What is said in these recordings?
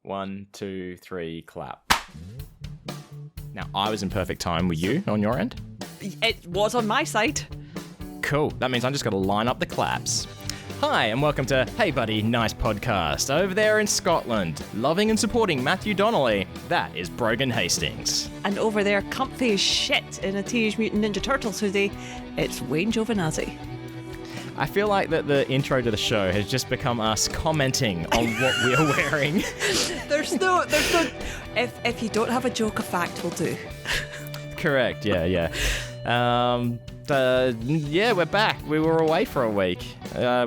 1, 2, 3, clap. Now, I was in perfect time. Were you on your end? It was on my side. Cool. That means I'm just going to line up the claps. Hi, and welcome to Hey Buddy, Nice Podcast. Over there in Scotland, loving and supporting Matthew Donnelly, that is Brogan Hastings. And over there, comfy as shit in a Teenage Mutant Ninja Turtles hoodie, it's Wayne Giovinazzi. I feel like that the intro to the show has just become us commenting on what we are wearing. There's no. If you don't have a joke, a fact will do. Correct. Yeah. We're back. We were away for a week.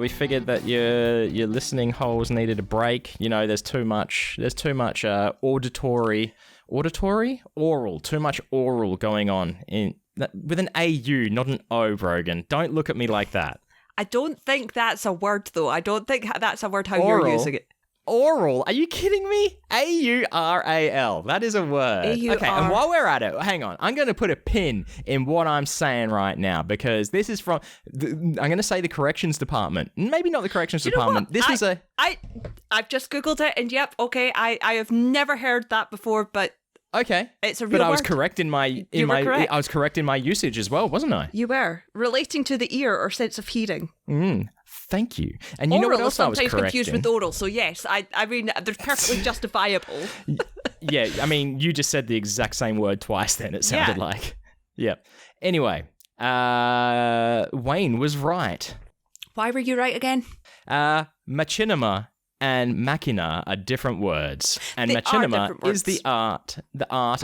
We figured that your listening holes needed a break. You know, there's too much oral, too much oral going on with an AU, not an O, Brogan. Don't look at me like that. I don't think that's a word, though. I don't think that's a word how Oral. you're using it. Oral? Are you kidding me? A-U-R-A-L. That is a word. A-U-R. Okay, and while we're at it, hang on. I'm going to put a pin in what I'm saying right now because this is from, I'm going to say the corrections department. Maybe not the corrections department. I've just Googled it, and yep, okay, I have never heard that before, but okay, it's a real word. But I was correct in my correct. I was correct in my usage as well, wasn't I? You were. Relating to the ear or sense of hearing. Thank you. And you know what else I was correct in? Sometimes confused with oral, so yes, I mean, they're perfectly justifiable. Yeah, I mean, you just said the exact same word twice then, it sounded like. Yeah. Anyway, Wayne was right. Why were you right again? Machinima and machina are different words. And machinima is the art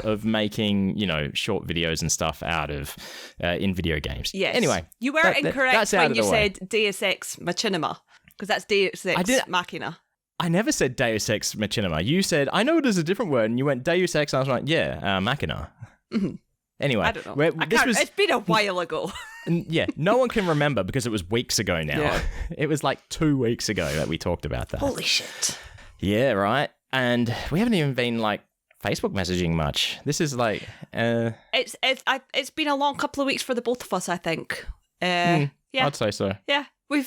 of making, short videos and stuff out of in video games. Yes. Anyway. You were incorrect when you said Deus Ex Machinima, because that's Deus Ex Machina. I never said Deus Ex Machinima. You said, I know it is a different word, and you went Deus Ex, and I was like, yeah, machina. Mm-hmm. Anyway. I don't know. It's been a while ago. Yeah, no one can remember because it was weeks ago now. Yeah. It was like 2 weeks ago that we talked about that. Holy shit. Yeah, right. And we haven't even been Facebook messaging much. This is it's been a long couple of weeks for the both of us, I think. Yeah, I'd say so. Yeah, we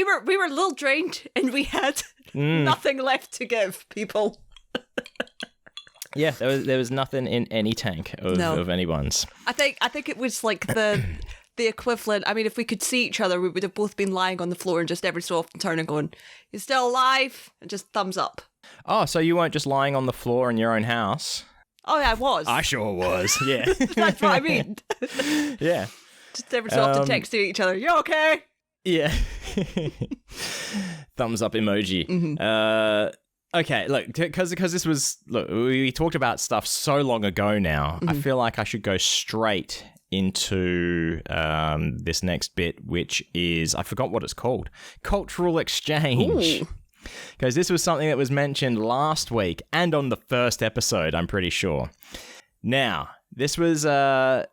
were a little drained and we had nothing left to give people. Yeah, there was nothing in any tank of anyone's. I think it was like the equivalent. I mean, if we could see each other, we would have both been lying on the floor and just every so often turning, going, "You still alive?" and just thumbs up. Oh, so you weren't just lying on the floor in your own house? Oh, yeah, I was. I sure was. Yeah, that's what I mean. Yeah, just every so often texting each other. You okay? Yeah. Thumbs up emoji. Mm-hmm. Okay, look, because this was... Look, we talked about stuff so long ago now. Mm-hmm. I feel like I should go straight into this next bit, which is... I forgot what it's called. Cultural exchange. Because this was something that was mentioned last week and on the first episode, I'm pretty sure. Now, this was the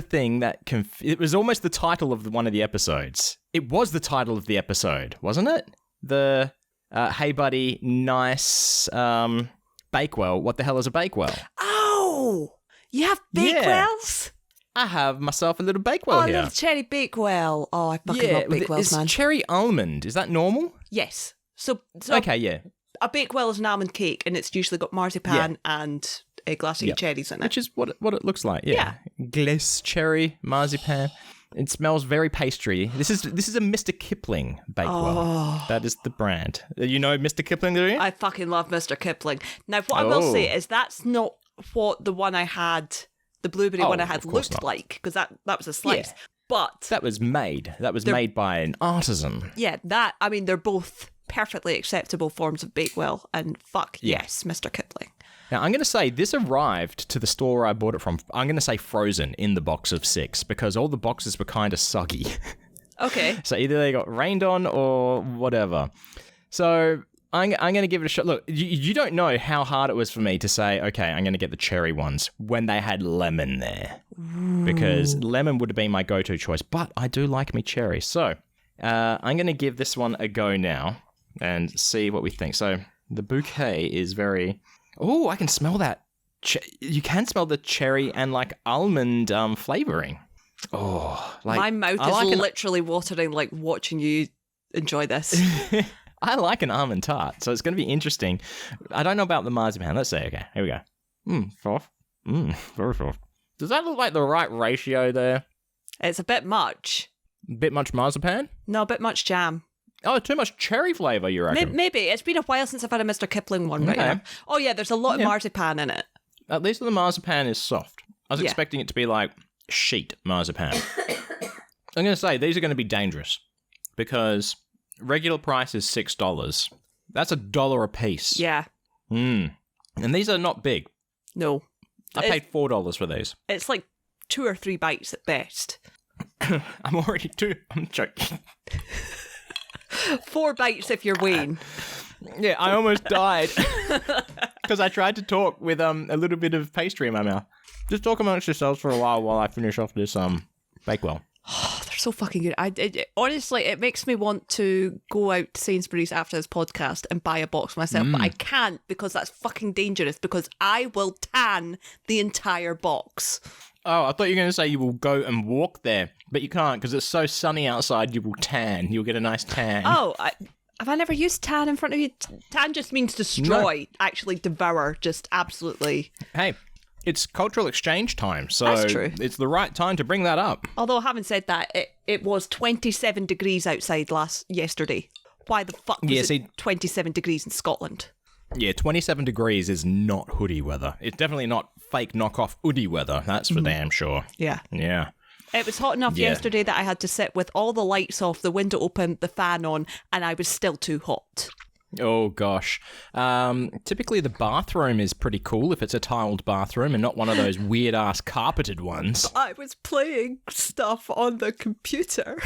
thing that... it was almost the title of one of the episodes. It was the title of the episode, wasn't it? The... hey buddy, nice Bakewell. What the hell is a Bakewell? Oh, you have Bakewells? I have myself a little Bakewell here. Oh, a little cherry Bakewell. Oh, I fucking love Bakewells, man. Cherry almond, is that normal? Yes. So okay, yeah. A Bakewell is an almond cake, and it's usually got marzipan and a glass of cherries in it. Which is what it looks like, yeah. Glace, cherry, marzipan. It smells very pastry. This is a Mr. Kipling Bakewell. Oh. That is the brand. You know Mr. Kipling, do you? I fucking love Mr. Kipling. Now, what I will say is that's not what the one I had, the blueberry one I had looked like, because that was a slice. Yeah. But that was made made by an artisan. Yeah, they're both perfectly acceptable forms of Bakewell, and yes, Mr. Kipling. Now, I'm going to say this arrived to the store I bought it from. I'm going to say frozen in the box of 6 because all the boxes were kind of soggy. Okay. So either they got rained on or whatever. So I'm going to give it a shot. Look, you don't know how hard it was for me to say, okay, I'm going to get the cherry ones when they had lemon there. Ooh. Because lemon would have been my go-to choice, but I do like me cherry. So I'm going to give this one a go now and see what we think. So the bouquet is very... Oh, I can smell that. You can smell the cherry and almond flavoring. Oh, my mouth is literally watering watching you enjoy this. I like an almond tart, so it's going to be interesting. I don't know about the marzipan. Let's see. Okay, here we go. Soft. Very soft. Does that look like the right ratio there? It's a bit much. Bit much marzipan? No, a bit much jam. Oh, too much cherry flavour, you reckon? Maybe. It's been a while since I've had a Mr. Kipling one right now. Oh, yeah, there's a lot of marzipan in it. At least the marzipan is soft. I was expecting it to be like sheet marzipan. I'm going to say, these are going to be dangerous because regular price is $6. That's $1 a piece. Yeah. And these are not big. No. I paid $4 for these. It's like 2 or 3 bites at best. I'm joking. 4 bites if you're Wayne. Yeah, I almost died because I tried to talk with a little bit of pastry in my mouth. Just talk amongst yourselves for a while I finish off this Bakewell. Oh, they're so fucking good. Honestly, it makes me want to go out to Sainsbury's after this podcast and buy a box myself, but I can't because that's fucking dangerous because I will tan the entire box. Oh, I thought you were going to say you will go and walk there, but you can't because it's so sunny outside. You will tan. You'll get a nice tan. Oh, have I never used tan in front of you? Tan just means destroy, actually devour, just absolutely. Hey, it's cultural exchange time, so that's true. It's the right time to bring that up. Although, having said that, it was 27 degrees outside yesterday. Why the fuck was it 27 degrees in Scotland? Yeah, 27 degrees is not hoodie weather. It's definitely not fake knockoff hoodie weather. That's for damn sure. Yeah. Yeah. It was hot enough yesterday that I had to sit with all the lights off, the window open, the fan on, and I was still too hot. Oh, gosh. Typically, the bathroom is pretty cool if it's a tiled bathroom and not one of those weird-ass carpeted ones. I was playing stuff on the computer.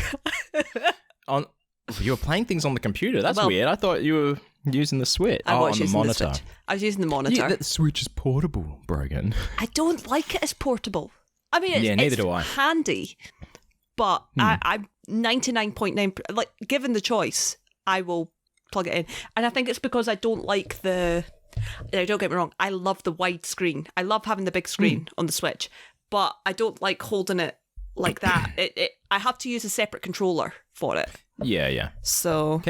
You were playing things on the computer? That's weird. I thought you were using the Switch. I was on using the monitor. The Switch. I was using the monitor. The Switch is portable, Brogan. I don't like it as portable. I mean, neither do I. Handy, but I'm 99.9%, like, given the choice, I will plug it in. And I think it's because I don't like don't get me wrong, I love the wide screen. I love having the big screen on the Switch, but I don't like holding it like that. I have to use a separate controller for it. Yeah. So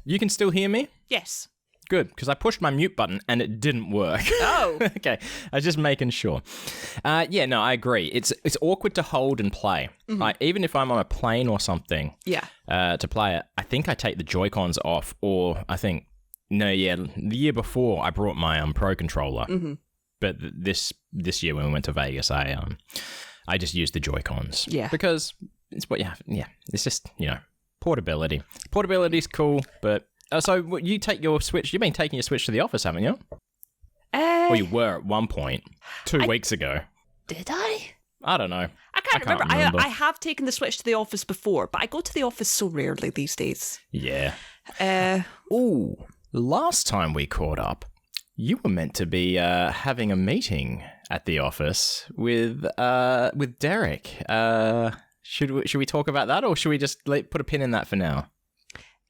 you can still hear me? Yes. Good, because I pushed my mute button and it didn't work. Oh. Okay, I was just making sure. Yeah, no, I agree. It's awkward to hold and play. Even if I'm on a plane or something. Yeah. To play it, I think I take the Joy-Cons off, or the year before I brought my Pro controller. But this year when we went to Vegas, I just used the Joy-Cons. Yeah. Because it's what you have. Yeah, it's just portability. Portability's cool, but. So you take your Switch. You've been taking your Switch to the office, haven't you? Well, you were at one point 2 weeks ago. Did I? I don't know. I can't remember. I have taken the Switch to the office before, but I go to the office so rarely these days. Yeah. Last time we caught up, you were meant to be having a meeting at the office with Derek. Should we talk about that, or should we just put a pin in that for now?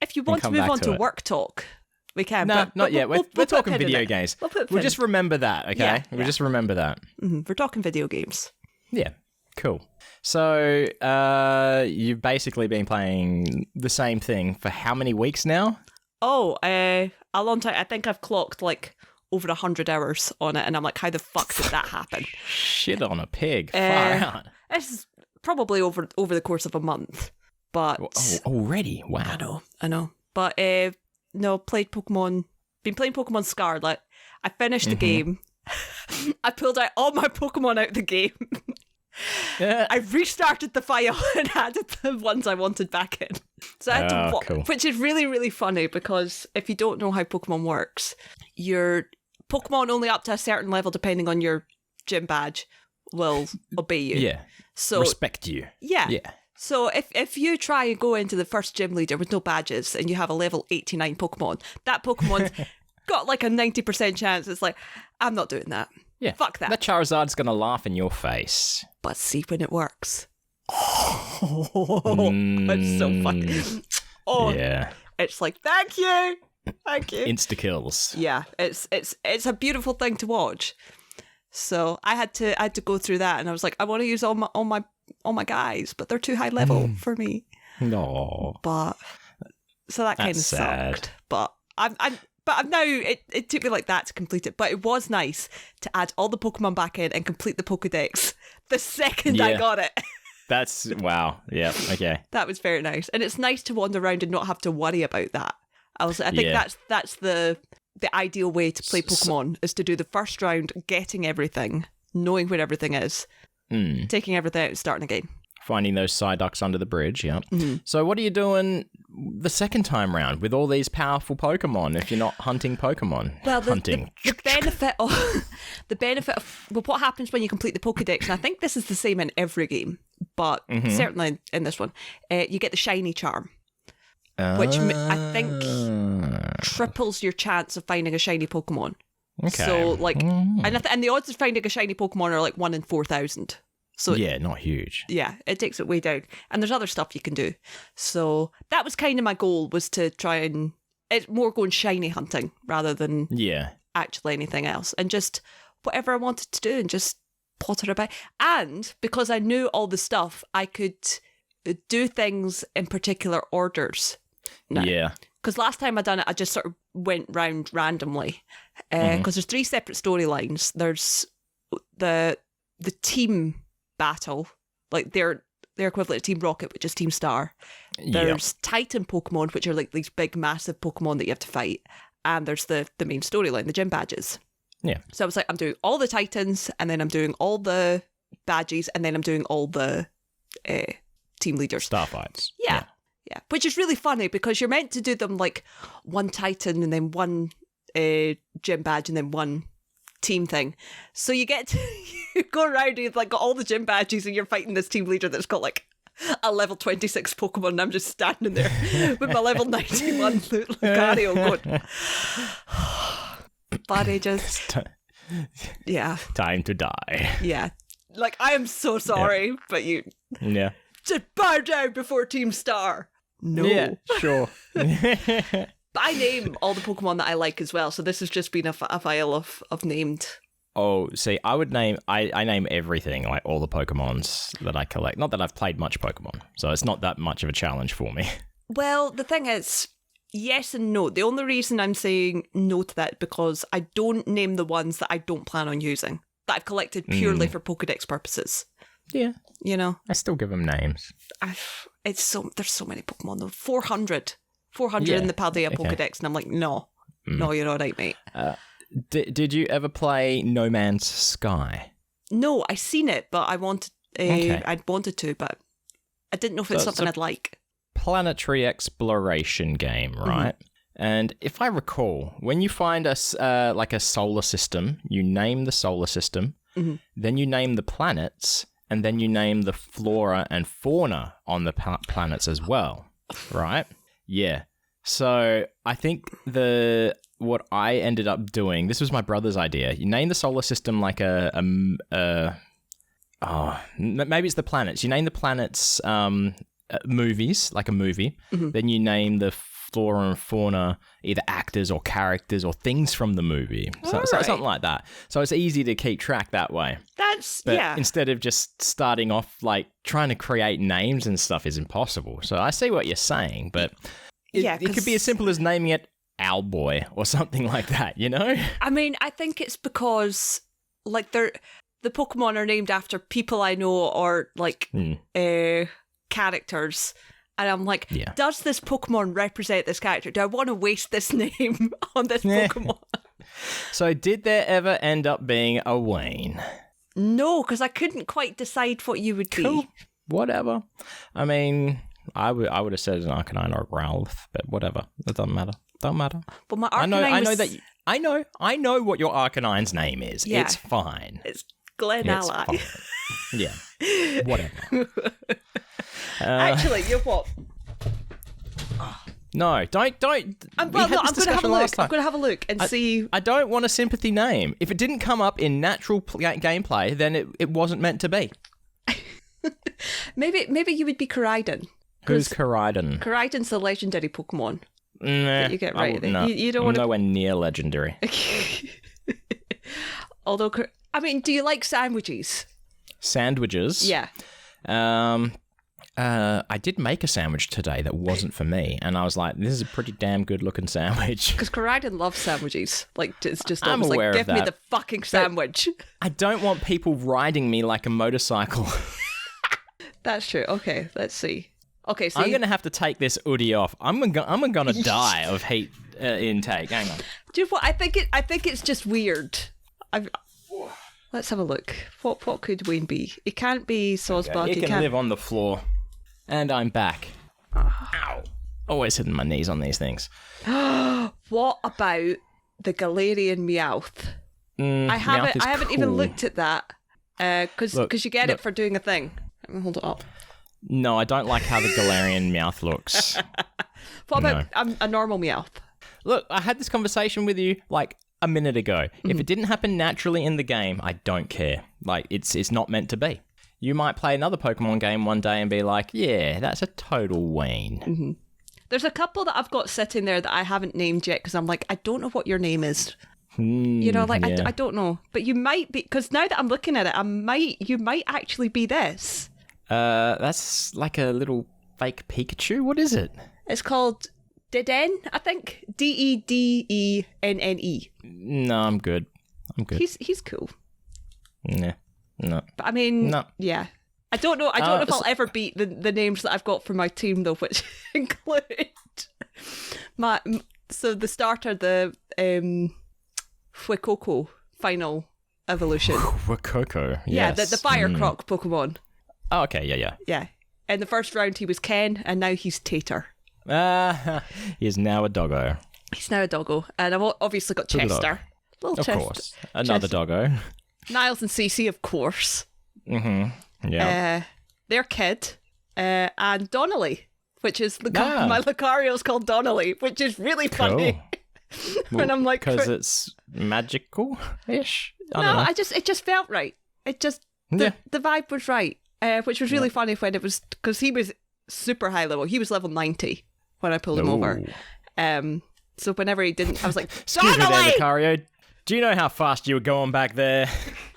If you want to move on to work talk, we can. No, not yet. We're talking video games. We'll just remember that, okay? Yeah, we'll just remember that. We're talking video games. Yeah, cool. So, you've basically been playing the same thing for how many weeks now? Oh, a long time. I think I've clocked like over 100 hours on it, and I'm like, how the fuck did that happen? Shit on a pig. Far out. It's probably over the course of a month. But already? Wow. I know. But played Pokemon. Been playing Pokemon Scarlet. I finished the game. I pulled out all my Pokemon out the game. I restarted the file and added the ones I wanted back in. So I had to cool. Which is really, really funny because if you don't know how Pokemon works, your Pokemon only up to a certain level, depending on your gym badge, will obey you. Yeah. So respect you. Yeah. Yeah. So if you try and go into the first gym leader with no badges and you have a level 89 Pokemon, that Pokemon's got like a 90% chance. It's like, I'm not doing that. Yeah. Fuck that. That Charizard's going to laugh in your face. But see when it works. It's so funny. Yeah. It's like, thank you. Insta kills. Yeah, it's a beautiful thing to watch. So I had to go through that, and I was like, I want to use all my guys, but they're too high level for me. No. But so that kind of sad. sucked. but I'm now, it took me like that to complete it, but it was nice to add all the Pokemon back in and complete the Pokedex the second I got it. That's, wow. Yeah, okay. That was very nice. And it's nice to wander around and not have to worry about that. I think that's the ideal way to play Pokemon, is to do the first round, getting everything, knowing where everything is, taking everything out and starting again. Finding those Psyducks under the bridge, yeah. Mm-hmm. So what are you doing the second time round with all these powerful Pokemon if you're not hunting Pokemon? Well, the benefit of what happens when you complete the Pokedex, and I think this is the same in every game, but certainly in this one, you get the shiny charm, which I think triples your chance of finding a shiny Pokemon. Okay. So and the odds of finding a shiny Pokemon are like 1 in 4,000. So yeah, not huge. Yeah, it takes it way down. And there's other stuff you can do. So that was kind of my goal, was to try and... It's more going shiny hunting rather than actually anything else. And just whatever I wanted to do and just potter about. And because I knew all the stuff, I could do things in particular orders now. Yeah. Because last time I done it, I just sort of went round randomly. Because there's 3 separate storylines. There's the team battle, like their equivalent to Team Rocket, which is Team Star. There's Titan Pokemon, which are like these big, massive Pokemon that you have to fight. And there's the main storyline, the gym badges. Yeah. So I was like, I'm doing all the Titans, and then I'm doing all the badges, and then I'm doing all the team leaders. Starfights. Yeah. Which is really funny because you're meant to do them like one Titan and then one gym badge and then one team thing. So you get to go around and you've like got all the gym badges and you're fighting this team leader that's got like a level 26 Pokemon, and I'm just standing there with my level 91 Lucario going, buddy, just time to die. Yeah, like I am so sorry, but you just bow down before Team Star. No. Yeah, sure. But I name all the Pokemon that I like as well, so this has just been a file of named. Oh, see, I name everything, like all the Pokemons that I collect. Not that I've played much Pokemon, so it's not that much of a challenge for me. Well, the thing is, yes and no. The only reason I'm saying no to that is because I don't name the ones that I don't plan on using, that I've collected purely for Pokedex purposes. Yeah. You know? I still give them names. There's so many Pokemon though. 400 in the Paldea Pokedex, and I'm like, no, you're all right, mate. Did you ever play No Man's Sky? No, I seen it, but I wanted to, but I didn't know if it's something I'd like. Planetary exploration game, right? And if I recall, when you find a solar system, you name the solar system, then you name the planets, and then you name the flora and fauna on the planets as well, right? Yeah. So I think what I ended up doing, this was my brother's idea. You name the solar system like maybe it's the planets. You name the planets movies, like a movie. Then you name the flora and fauna either actors or characters or things from the movie. So something like that. So it's easy to keep track that way. But instead of just starting off like trying to create names and stuff is impossible. So I see what you're saying, but it could be as simple as naming it Owlboy or something like that, you know? I mean, I think it's because like the Pokemon are named after people I know or like characters. And I'm like, does this Pokemon represent this character? Do I want to waste this name on this Pokemon? So did there ever end up being a Wayne? No, because I couldn't quite decide what you would be. Whatever. I mean, I would have said an Arcanine or a Growlithe, but whatever. It doesn't matter. Don't matter. But my Arcanine I know what your Arcanine's name is. Yeah. It's fine. It's Glen Ally. Yeah. Whatever. Actually, you know what? No, don't. I'm going to have a look. I'm going to have a look and see. I don't want a sympathy name. If it didn't come up in natural gameplay, then it wasn't meant to be. Maybe you would be Koraidon. Who's Koraidon? Koraidon's the legendary Pokemon. Nah, you get right. No, you don't want nowhere near legendary. Although, I mean, do you like sandwiches? Sandwiches? Yeah. I did make a sandwich today that wasn't for me, and I was like, "This is a pretty damn good looking sandwich." Because Corridon loves sandwiches. Like, it's just I'm always aware like, of give me that. the fucking sandwich. I don't want people riding me like a motorcycle. That's true. Okay, let's see. Okay, so I'm going to have to take this hoodie off. I'm gonna die of heat intake. Hang on. do you know what? I think it's just weird. Let's have a look. What could Wayne be? It can't be Sosbach. It can live on the floor. And I'm back. Ow. Always hitting my knees on these things. What about the Galarian Meowth? I haven't even looked at that. Because you get it for doing a thing. Let me hold it up. No, I don't like how the Galarian Meowth looks. What about a normal Meowth? Look, I had this conversation with you like a minute ago. If it didn't happen naturally in the game, I don't care. Like, it's not meant to be. You might play another Pokemon game one day and be like, yeah, that's a total Wayne. Mm-hmm. There's a couple that I've got sitting there that I haven't named yet because I'm like, I don't know what your name is. You know, like, yeah. I don't know. But you might be, because now that I'm looking at it, you might actually be this. That's like a little fake Pikachu. What is it? It's called Deden, I think. Dedenne. No, I'm good. He's cool. Nah. No. But I mean, no. Yeah. I don't know if I'll ever beat the names that I've got for my team, though, which include the starter, the Fuecoco final evolution. Fuecoco, yes. Yeah, the Fire Croc Pokemon. Oh, okay, yeah. Yeah. In the first round, he was Ken, and now he's Tater. He is now a doggo. He's now a doggo. And I've obviously got Chester. Little of Chester. Course. Another doggo. Niles and Cece, of course. Mm-hmm. Yeah. Their kid. And Donnelly, which is my Lucario's called Donnelly, which is really funny. When I'm like, because it's magical-ish. It just felt right. It just the vibe was right, which was really funny when it was because he was super high level. He was level 90 when I pulled him over. So whenever he didn't, I was like, "Excuse me, there, Lucario. Do you know how fast you were going back there?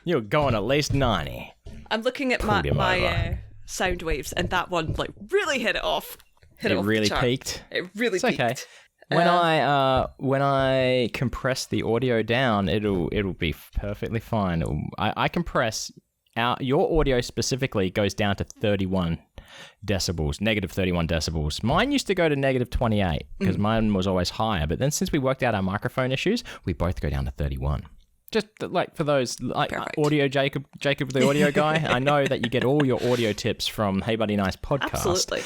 You were going at least 90." I'm looking at my sound waves, and that one like really hit it off. It really peaked. It really peaked. Okay. When I compress the audio down, it'll be perfectly fine. I compress your audio specifically goes down to 31 decibels, negative 31 decibels. Mine used to go to negative 28 because mine was always higher. But then since we worked out our microphone issues, we both go down to 31. Just like for those audio Jacob the audio guy, I know that you get all your audio tips from Hey Buddy Nice podcast. Absolutely.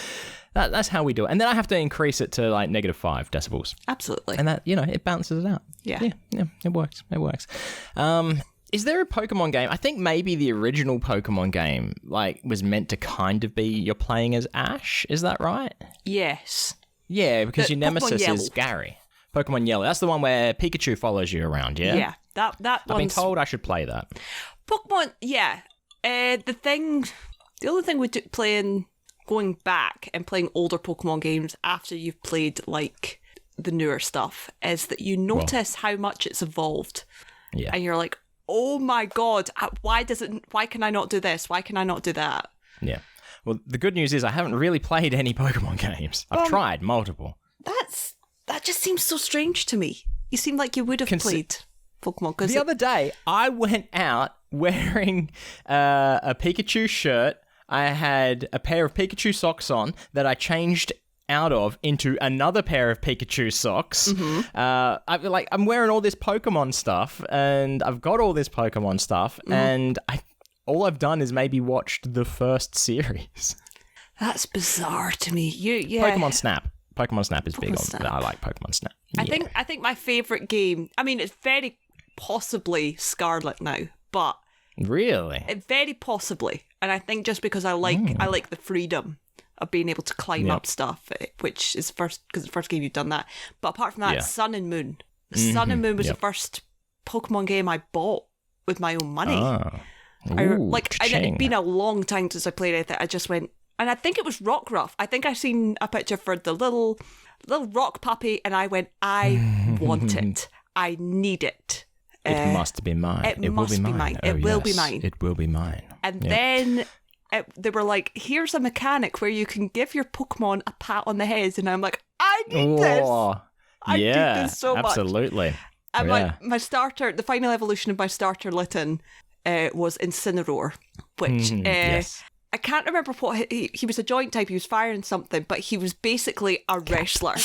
That's how we do it. And then I have to increase it to like negative 5 decibels. Absolutely. And that, it balances it out. Yeah, it works. Is there a Pokemon game? I think maybe the original Pokemon game was meant to kind of be you're playing as Ash. Is that right? Yes. Yeah, because your nemesis is Gary. Pokemon Yellow. That's the one where Pikachu follows you around, yeah? Yeah, that I've been told I should play that. Pokemon, yeah. The only thing with going back and playing older Pokemon games after you've played like the newer stuff is that you notice how much it's evolved. Yeah. And you're like, oh my god, why can I not do this? Why can I not do that? Yeah. Well, the good news is I haven't really played any Pokemon games. I've tried multiple. That just seems so strange to me. You seem like you would have played Pokemon. The other day, I went out wearing a Pikachu shirt. I had a pair of Pikachu socks on that I changed out of into another pair of Pikachu socks. I'm wearing all this Pokemon stuff, and I've got all this Pokemon stuff, and all I've done is maybe watched the first series. That's bizarre to me. Pokemon Snap. Pokemon Snap is big on that. I like Pokemon Snap. Yeah. I think my favourite game, I mean, it's very possibly Scarlet now, but really? Very possibly. And I think just because I like the freedom of being able to climb up stuff, which is because the first game you've done that. But apart from that, Sun and Moon. Sun and Moon was the first Pokemon game I bought with my own money. It'd been a long time since I played it. I just went, and I think it was Rockruff. I think I seen a picture for the little rock puppy, and I went, I want it. I need it. It must be mine. It will be mine. It will be mine. It will be mine. And then they were like, here's a mechanic where you can give your Pokemon a pat on the head, and I'm like, I need this. I need this so much. Absolutely. And my starter, the final evolution of my starter Litten was Incineroar, which yes. I can't remember what he was. A joint type. He was firing something, but he was basically a wrestler.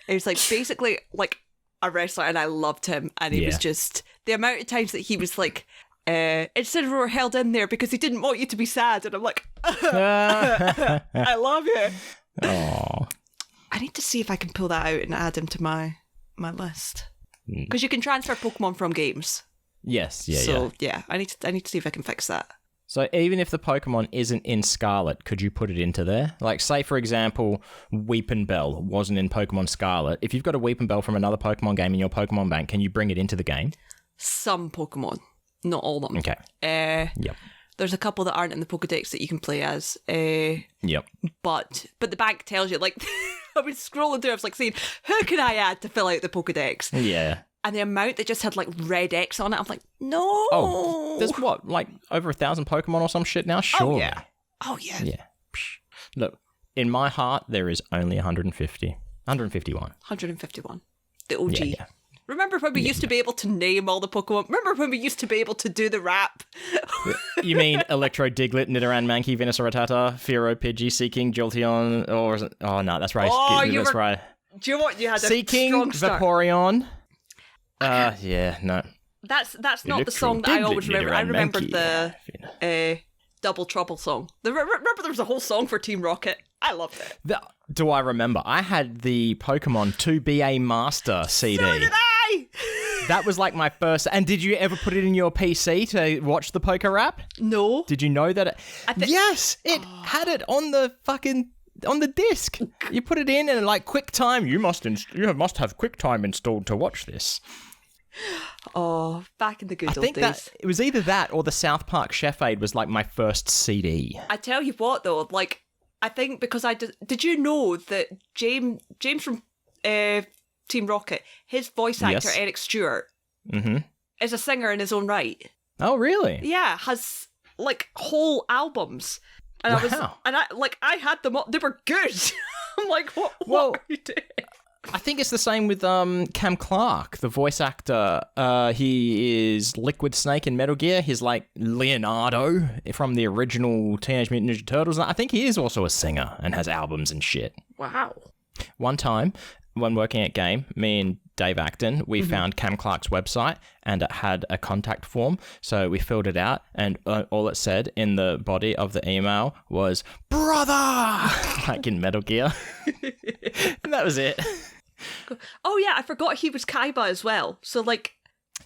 He was like basically like a wrestler, and I loved him. And he was just the amount of times that he was like, Incineroar held in there because he didn't want you to be sad, and I'm like, I love you. Aww. I need to see if I can pull that out and add him to my list, because you can transfer Pokemon from games. Yes, yeah, so I need to see if I can fix that. So even if the Pokemon isn't in Scarlet, could you put it into there? Like, say, for example, Weepinbell wasn't in Pokemon Scarlet. If you've got a Weepinbell from another Pokemon game in your Pokemon bank, can you bring it into the game? Some Pokemon, not all of them. Okay. Yep. There's a couple that aren't in the Pokedex that you can play as. Yep. But the bank tells you, like, I was scrolling through, I was like saying, who can I add to fill out the Pokedex? Yeah. And the amount that just had like red X on it, I'm like, no. Oh, there's what, like over 1,000 Pokemon or some shit now? Sure. Oh yeah. Yeah. Look, in my heart, there is only 151. 151. The OG. Yeah. Remember when we used to be able to name all the Pokemon? Remember when we used to be able to do the rap? You mean Electro, Diglett, Nidoran, Mankey, Venusaur, Rattata, Fearow, Pidgey, Seeking, Jolteon, or... Oh, no, that's right. That's right. Do you know what? You had Seeking, a strong start. Vaporeon. Yeah, no. That's not the song that I always remember. I remember the Double Trouble song. Remember there was a whole song for Team Rocket? I loved it. Do I remember? I had the Pokemon 2BA Master CD. So did I! That was like my first... And did you ever put it in your PC to watch the Poker Rap? No. Did you know that? Yes! It had it on the fucking... On the disc. You put it in and like QuickTime. You must have QuickTime installed to watch this. Oh, back in the good old days. I think that it was either that or the South Park Chef Aid was like my first CD. I tell you what though, like I think because did you know that James from Team Rocket, his voice actor Eric Stewart is a singer in his own right. Oh really? Yeah, has like whole albums. And wow. I had them all. They were good. I'm like, what are you doing? I think it's the same with Cam Clark, the voice actor. He is Liquid Snake in Metal Gear. He's like Leonardo from the original Teenage Mutant Ninja Turtles. I think he is also a singer and has albums and shit. Wow. One time, when working at Game, me and Dave Acton, we found Cam Clark's website and it had a contact form. So we filled it out and all it said in the body of the email was, brother! Like in Metal Gear. And that was it. Oh yeah, I forgot he was Kaiba as well. So like...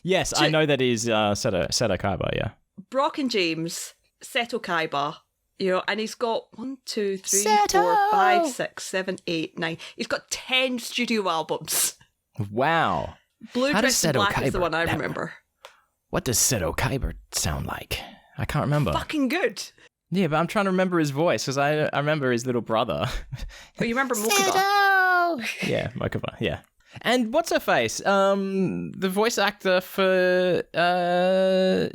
Yes, I know that he's Seto Kaiba, yeah. Brock and James, Seto Kaiba, you know, and he's got 1, 2, 3, Seto! 4, 5, 6, 7, 8, 9. He's got 10 studio albums. Wow. Blue How Dress does and Seto Black is the Kaiba one I remember. What does Seto Kaiba sound like? I can't remember. Fucking good. Yeah, but I'm trying to remember his voice because I remember his little brother. Oh, you remember Mokuba? Seto! Yeah, Mokuba, yeah. And what's her face? The voice actor for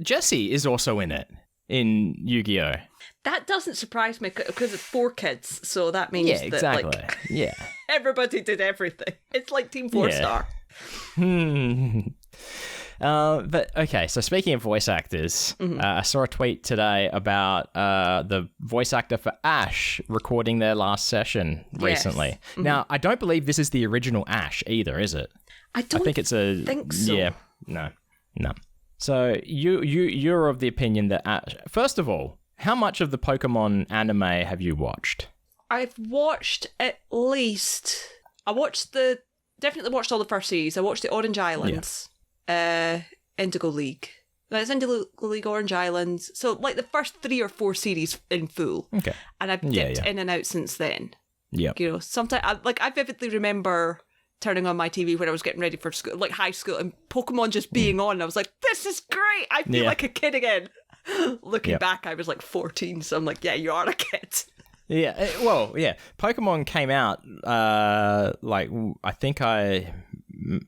Jessie is also in it, in Yu-Gi-Oh! That doesn't surprise me because it's 4 kids, so that means that exactly. Like, everybody did everything. It's like Team 4-Star. But okay, so speaking of voice actors, I saw a tweet today about the voice actor for Ash recording their last session recently. Now, I don't believe this is the original Ash either, is it? I think it's think so. Yeah, no. So you're of the opinion that Ash... First of all, how much of the Pokemon anime have you watched? I've watched at least... Definitely watched all the first series. I watched the Orange Islands, Indigo League. It's Indigo League, Orange Islands. So like the first 3 or 4 series in full. Okay. And I've dipped in and out since then. Yeah. You know, sometimes I vividly remember turning on my TV when I was getting ready for school, like high school, and Pokemon just being on. I was like, this is great. I feel like a kid again. Looking back, I was like 14, so I'm like, yeah, you are a kid. Yeah, well, yeah. Pokemon came out, I think I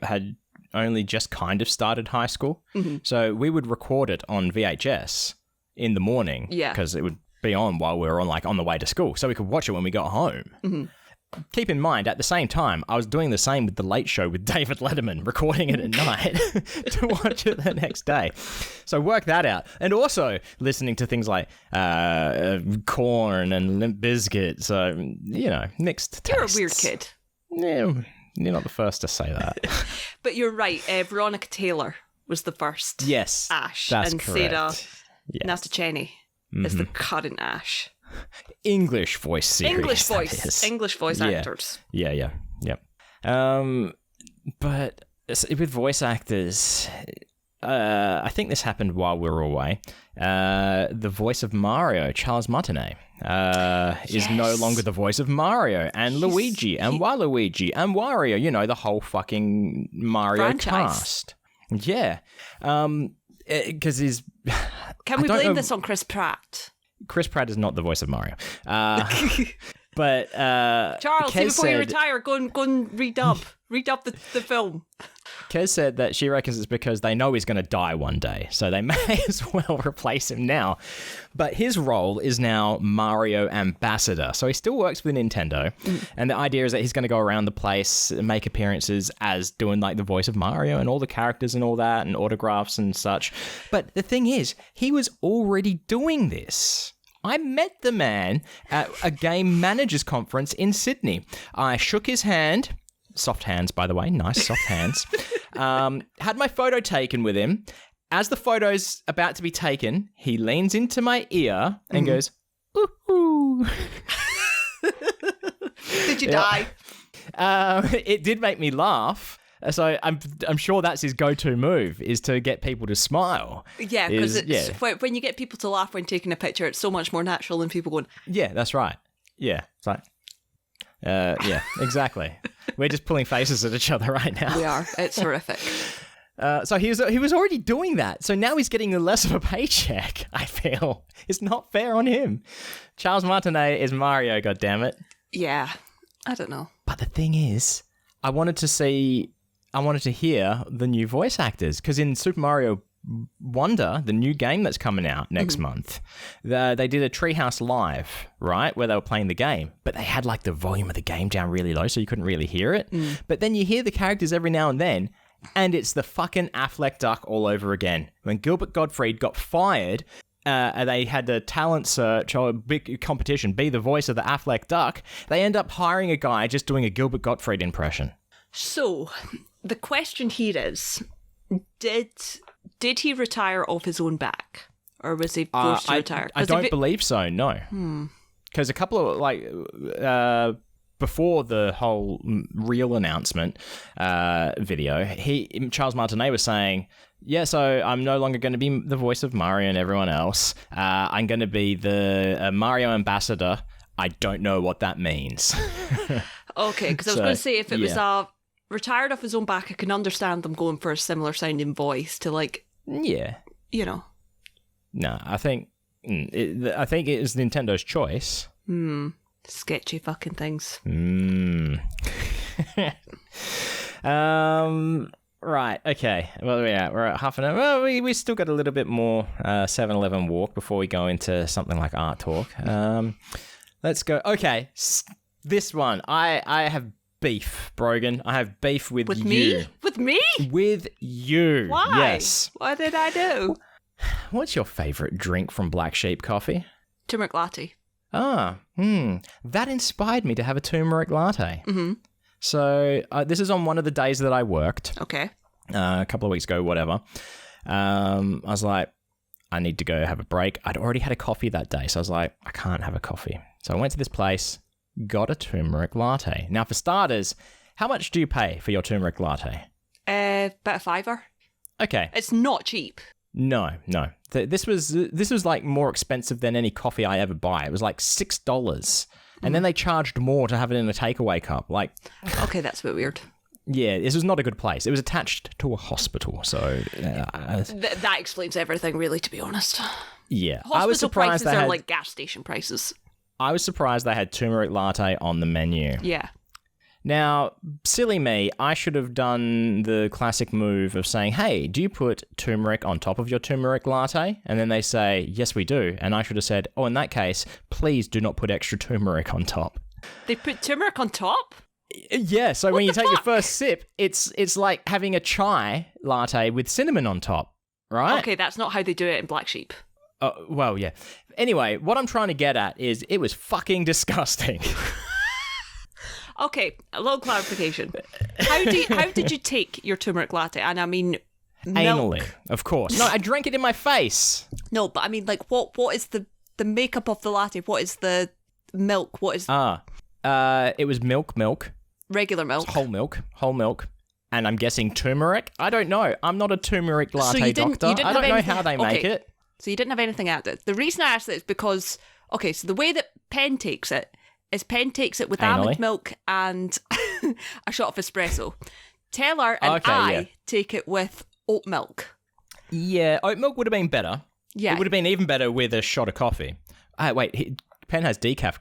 had only just kind of started high school. So we would record it on VHS in the morning. Yeah. Because it would be on while we were on the way to school, so we could watch it when we got home. Mm-hmm. Keep in mind, at the same time, I was doing the same with The Late Show with David Letterman, recording it at night to watch it the next day. So work that out. And also listening to things like Korn and Limp Bizkit. So, mixed taste. You're a weird kid. Yeah, you're not the first to say that. But you're right. Veronica Taylor was the first. Yes, Ash. that's and correct. Sarah Yes. Natachenny is the current Ash. English voice series. English voice actors. Yeah. But with voice actors, I think this happened while we were away. The voice of Mario, Charles Martinet, is no longer the voice of Mario and Luigi and Waluigi and Wario. The whole fucking Mario franchise. cast. Yeah. Because he's... Can we blame this on Chris Pratt? Chris Pratt is not the voice of Mario. But Charles, Kez before you said- retire, go and redub the film. Kez said that she reckons it's because they know he's going to die one day, so they may as well replace him now. But his role is now Mario Ambassador, so he still works with Nintendo, and the idea is that he's going to go around the place and make appearances as doing the voice of Mario and all the characters and all that, and autographs and such. But the thing is, he was already doing this. I met the man at a game managers conference in Sydney. I shook his hand. Soft hands, by the way. Nice soft hands. Had my photo taken with him. As the photo's about to be taken, he leans into my ear and goes, ooh. Did you die? It did make me laugh. So I'm sure that's his go-to move, is to get people to smile. Yeah, because when you get people to laugh when taking a picture, it's so much more natural than people going... Yeah, that's right. Yeah, it's like... yeah, exactly. We're just pulling faces at each other right now. We are. It's horrific. So he was already doing that. So now he's getting less of a paycheck, I feel. It's not fair on him. Charles Martinet is Mario, goddammit. Yeah, I don't know. But the thing is, I wanted to hear the new voice actors, because in Super Mario Wonder, the new game that's coming out next month, they did a Treehouse Live, right, where they were playing the game, but they had the volume of the game down really low, so you couldn't really hear it. But then you hear the characters every now and then, and it's the fucking Affleck Duck all over again. When Gilbert Gottfried got fired, they had a talent search or a big competition, be the voice of the Affleck Duck. They end up hiring a guy just doing a Gilbert Gottfried impression. So, the question here is, did he retire off his own back? Or was he forced to retire? I don't believe so, no. Because a couple of, before the whole real announcement video, Charles Martinet was saying, yeah, so I'm no longer going to be the voice of Mario and everyone else. I'm going to be the Mario ambassador. I don't know what that means. Okay, because I was going to say, if it was retired off his own back, I can understand them going for a similar sounding voice to yeah, No, I think it was Nintendo's choice. Sketchy fucking things. Right, okay. Well, we're at half an hour. Well, we still got a little bit more 7-Eleven walk before we go into something like art talk. Let's go. Okay, this one. I have beef, Brogan. I have beef with you. Me? With me? With you. Why? Yes. What did I do? What's your favourite drink from Black Sheep Coffee? Turmeric latte. That inspired me to have a turmeric latte. So this is on one of the days that I worked. Okay. A couple of weeks ago, whatever. I was like, I need to go have a break. I'd already had a coffee that day, so I was like, I can't have a coffee. So I went to this place, got a turmeric latte. Now, for starters, how much do you pay for your turmeric latte? About $5. Okay. It's not cheap. No. This was like more expensive than any coffee I ever buy. It was like $6. And then they charged more to have it in a takeaway cup. Okay, that's a bit weird. Yeah, this was not a good place. It was attached to a hospital, so... that explains everything, really, to be honest. Yeah. Hospital I was surprised prices are like gas station prices. I was surprised they had turmeric latte on the menu. Yeah. Now, silly me, I should have done the classic move of saying, hey, do you put turmeric on top of your turmeric latte? And then they say, yes, we do. And I should have said, oh, in that case, please do not put extra turmeric on top. They put turmeric on top? Yeah, so when you take your first sip, it's like having a chai latte with cinnamon on top, right? Okay, that's not how they do it in Black Sheep. Well, yeah. Anyway, what I'm trying to get at is it was fucking disgusting. Okay, a little clarification. How did you take your turmeric latte? And I mean, milk. Anally, of course. No, I drank it in my face. No, but I mean, like, what is the makeup of the latte? What is the milk? What is... it was milk. Regular milk. Whole milk. And I'm guessing turmeric? I don't know. I'm not a turmeric latte doctor. I don't know how they make it. So you didn't have anything added. The reason I asked that is because, okay, so the way that Penn takes it is Penn takes it with almond milk and a shot of espresso. Taylor and I take it with oat milk. Yeah, oat milk would have been better. Yeah. It would have been even better with a shot of coffee. Wait, Penn has decaf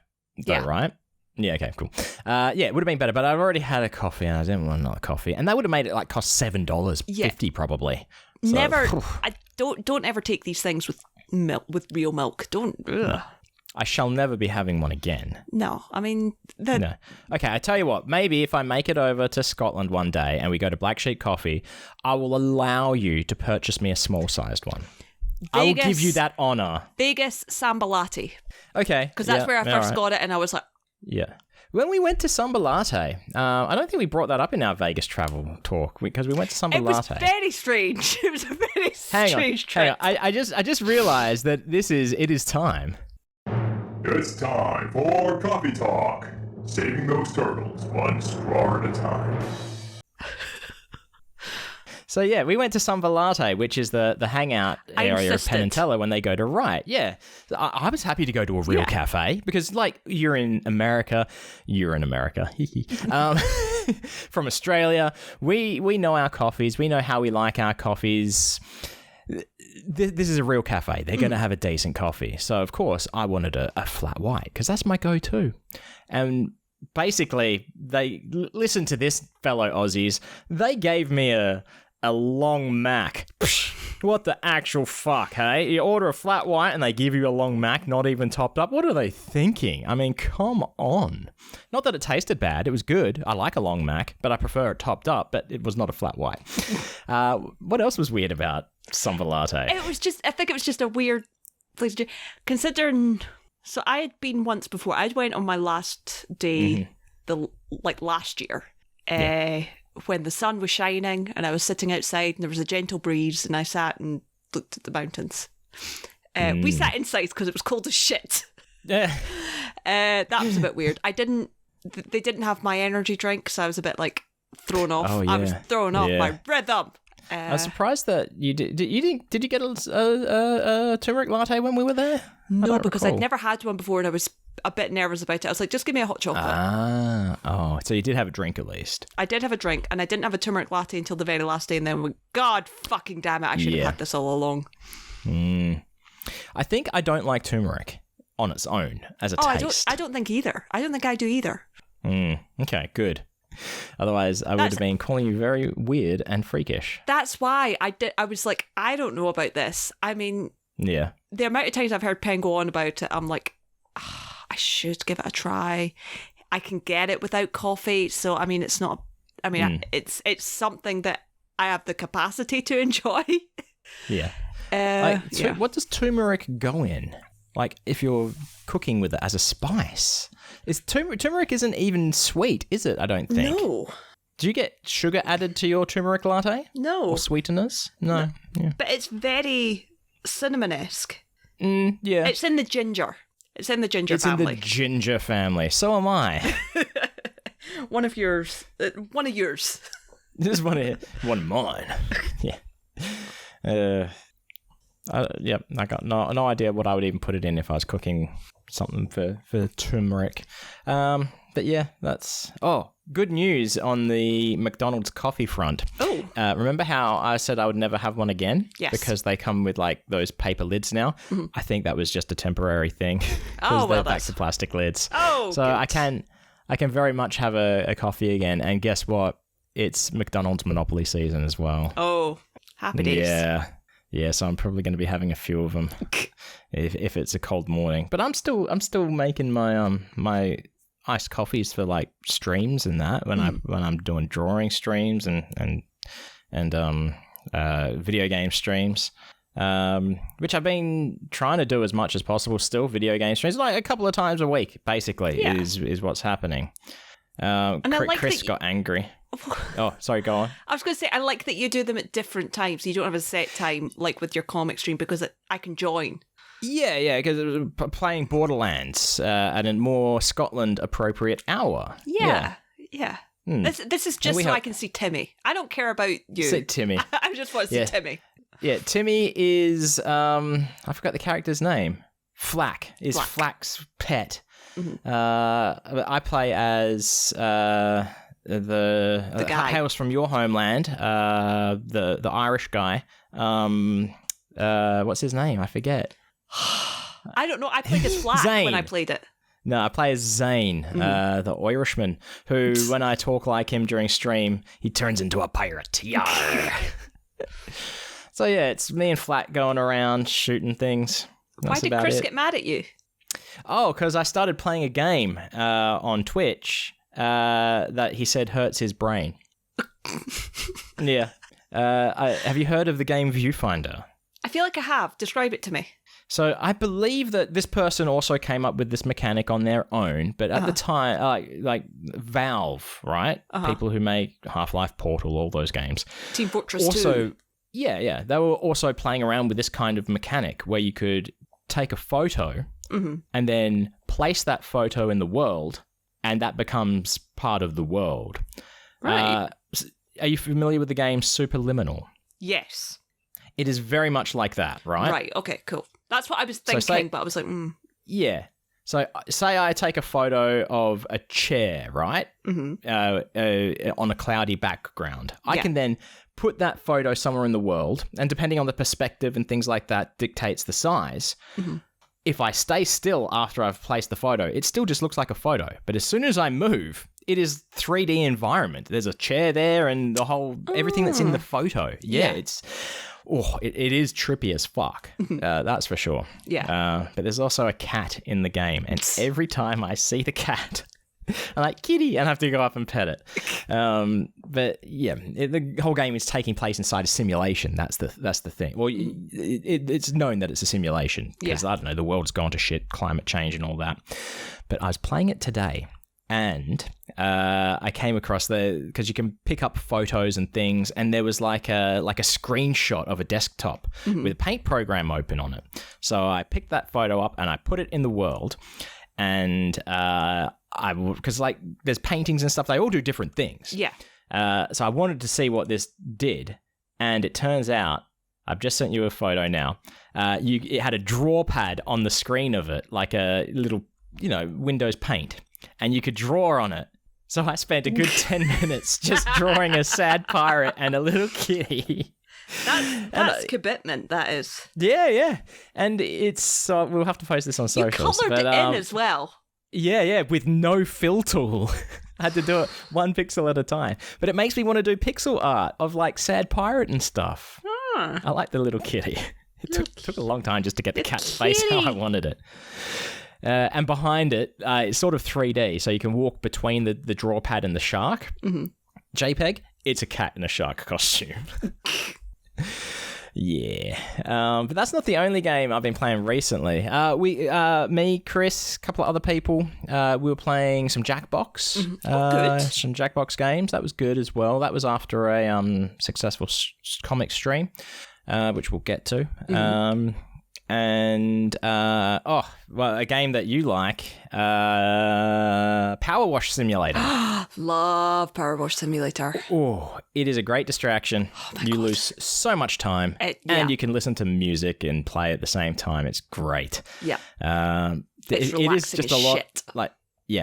though, right? Yeah, okay, cool. It would have been better, but I've already had a coffee and I didn't want another coffee. And they would have made it like cost $7.50 probably. So, never, I don't ever take these things with milk, with real milk. Don't. No. I shall never be having one again. No, I mean... No. Okay, I tell you what, maybe if I make it over to Scotland one day and we go to Black Sheep Coffee, I will allow you to purchase me a small-sized one. I will give you that honour. Vegas Samba Latte. Okay. Because that's where I first got it and I was like... Yeah. When we went to Samba Latte, I don't think we brought that up in our Vegas travel talk because we went to Samba Latte. It was very strange. It was a very strange trip. Hang on. I just realised that it is time. It's time for Coffee Talk. Saving those turtles one straw at a time. So yeah, we went to Samba Latte, which is the hangout area of Penn and Teller when they go to Wright. Yeah, I was happy to go to a real cafe because, like, you're in America, from Australia. We know our coffees. We know how we like our coffees. This is a real cafe. They're going to have a decent coffee. So, of course, I wanted a flat white because that's my go-to. And basically, listen to this, fellow Aussies. They gave me a long Mac. What the actual fuck, hey? You order a flat white and they give you a long Mac, not even topped up. What are they thinking? I mean, come on. Not that it tasted bad. It was good. I like a long Mac, but I prefer it topped up, but it was not a flat white. What else was weird about Samba Latte? I think it was just a weird place to do. Considering, so I had been once before. I went on my last day, last year. When the sun was shining and I was sitting outside and there was a gentle breeze and I sat and looked at the mountains. We sat inside because it was cold as shit. Yeah. That was a bit weird. They didn't have my energy drink, so I was a bit like thrown off. Oh, yeah. I was thrown off my rhythm. I was surprised that you did. Did you get a turmeric latte when we were there? No, because I'd never had one before and I was a bit nervous about it. I was like, just give me a hot chocolate. So you did have a drink at least. I did have a drink and I didn't have a turmeric latte until the very last day and then God fucking damn it, I should have had this all along. I think I don't like turmeric on its own as a taste. I don't think either. I don't think I do either. Okay, good. Otherwise, I would have been calling you very weird and freakish. That's why I was like, I don't know about this. I mean, the amount of times I've heard Penn go on about it, I'm like, I should give it a try. I can get it without coffee, so I mean, it's not. I mean, it's something that I have the capacity to enjoy. Yeah. What does turmeric go in? Like, if you're cooking with it as a spice, turmeric isn't even sweet, is it? I don't think. No. Do you get sugar added to your turmeric latte? No. Or sweeteners? No. Yeah. But it's very cinnamon-esque. Yeah. It's in the ginger. It's in the ginger family. It's in the ginger family. So am I. One of yours. One of yours. This is one of mine. Yeah. I got no idea what I would even put it in if I was cooking something for turmeric. But yeah, that's... Oh, good news on the McDonald's coffee front. Oh. Remember how I said I would never have one again? Yes. Because they come with, like, those paper lids now? Mm-hmm. I think that was just a temporary thing. Oh, well, they're back to plastic lids. Oh, so good. I can very much have a coffee again. And guess what? It's McDonald's Monopoly season as well. Oh, happy days. Yeah. So I'm probably going to be having a few of them if it's a cold morning. But I'm still making my my iced coffees for like streams and that when I'm doing drawing streams and video game streams. Which I've been trying to do as much as possible still, video game streams, like a couple of times a week, basically, is what's happening. Chris got angry. Oh, sorry, go on. I was going to say, I like that you do them at different times. You don't have a set time, like with your comic stream, because I can join. Yeah, because playing Borderlands at a more Scotland-appropriate hour. Yeah. This is just so I can see Timmy. I don't care about you. See Timmy. I just want to see Timmy. Yeah, Timmy is, I forgot the character's name. Flack is Flack. Flack's pet. Mm-hmm. I play as the guy. hails from your homeland, the Irish guy. What's his name? I forget. I don't know. I played as Flack Zane. when I played it. No, I play as Zane, the Irishman, who, when I talk like him during stream, he turns into a pirate. Yarr. So yeah, it's me and Flack going around shooting things. Why did Chris get mad at you? Oh, because I started playing a game on Twitch that he said hurts his brain. Yeah. Have you heard of the game Viewfinder? I feel like I have. Describe it to me. So I believe that this person also came up with this mechanic on their own, but at the time, like Valve, right? People who make Half-Life, Portal, all those games. Team Fortress 2. Also, yeah. They were also playing around with this kind of mechanic where you could take a photo and then place that photo in the world, and that becomes part of the world. Right. Are you familiar with the game Superliminal? Yes. It is very much like that, right? Right, okay, cool. That's what I was thinking, but I was like, Yeah. So say I take a photo of a chair, right? On a cloudy background. I can then put that photo somewhere in the world, and depending on the perspective and things like that dictates the size. If I stay still after I've placed the photo, it still just looks like a photo. But as soon as I move, it is 3D environment. There's a chair there and the whole everything that's in the photo. Yeah. It is trippy as fuck. That's for sure. Yeah. But there's also a cat in the game, and every time I see the cat, I'm like, kitty, and I have to go up and pet it. But yeah, the whole game is taking place inside a simulation. That's the thing. Well, it's known that it's a simulation because, I don't know, the world's gone to shit, climate change and all that. But I was playing it today, and I came across because you can pick up photos and things, and there was like a screenshot of a desktop with a paint program open on it. So I picked that photo up and I put it in the world, and because like there's paintings and stuff, they all do different things. Yeah. So I wanted to see what this did, and it turns out I've just sent you a photo now. It had a draw pad on the screen of it, like a little, Windows Paint. And you could draw on it. So I spent a good 10 minutes just drawing a sad pirate and a little kitty. That's commitment, that is. Yeah. And it's, we'll have to post this on socials. You coloured it in as well. Yeah, with no fill tool. I had to do it one pixel at a time. But it makes me want to do pixel art of like sad pirate and stuff. I like the little kitty. It took a long time just to get the cat's face how I wanted it. And behind it, it's sort of 3D, so you can walk between the draw pad and the shark. JPEG, it's a cat in a shark costume. Yeah. But that's not the only game I've been playing recently. Me, Chris, a couple of other people, we were playing some Jackbox. Good. Some Jackbox games. That was good as well. That was after a successful comic stream, which we'll get to. And, a game that you like, Power Wash Simulator. Love Power Wash Simulator. Oh, it is a great distraction. You lose so much time, and you can listen to music and play at the same time. It's great. Yeah. It is just a lot. Shit.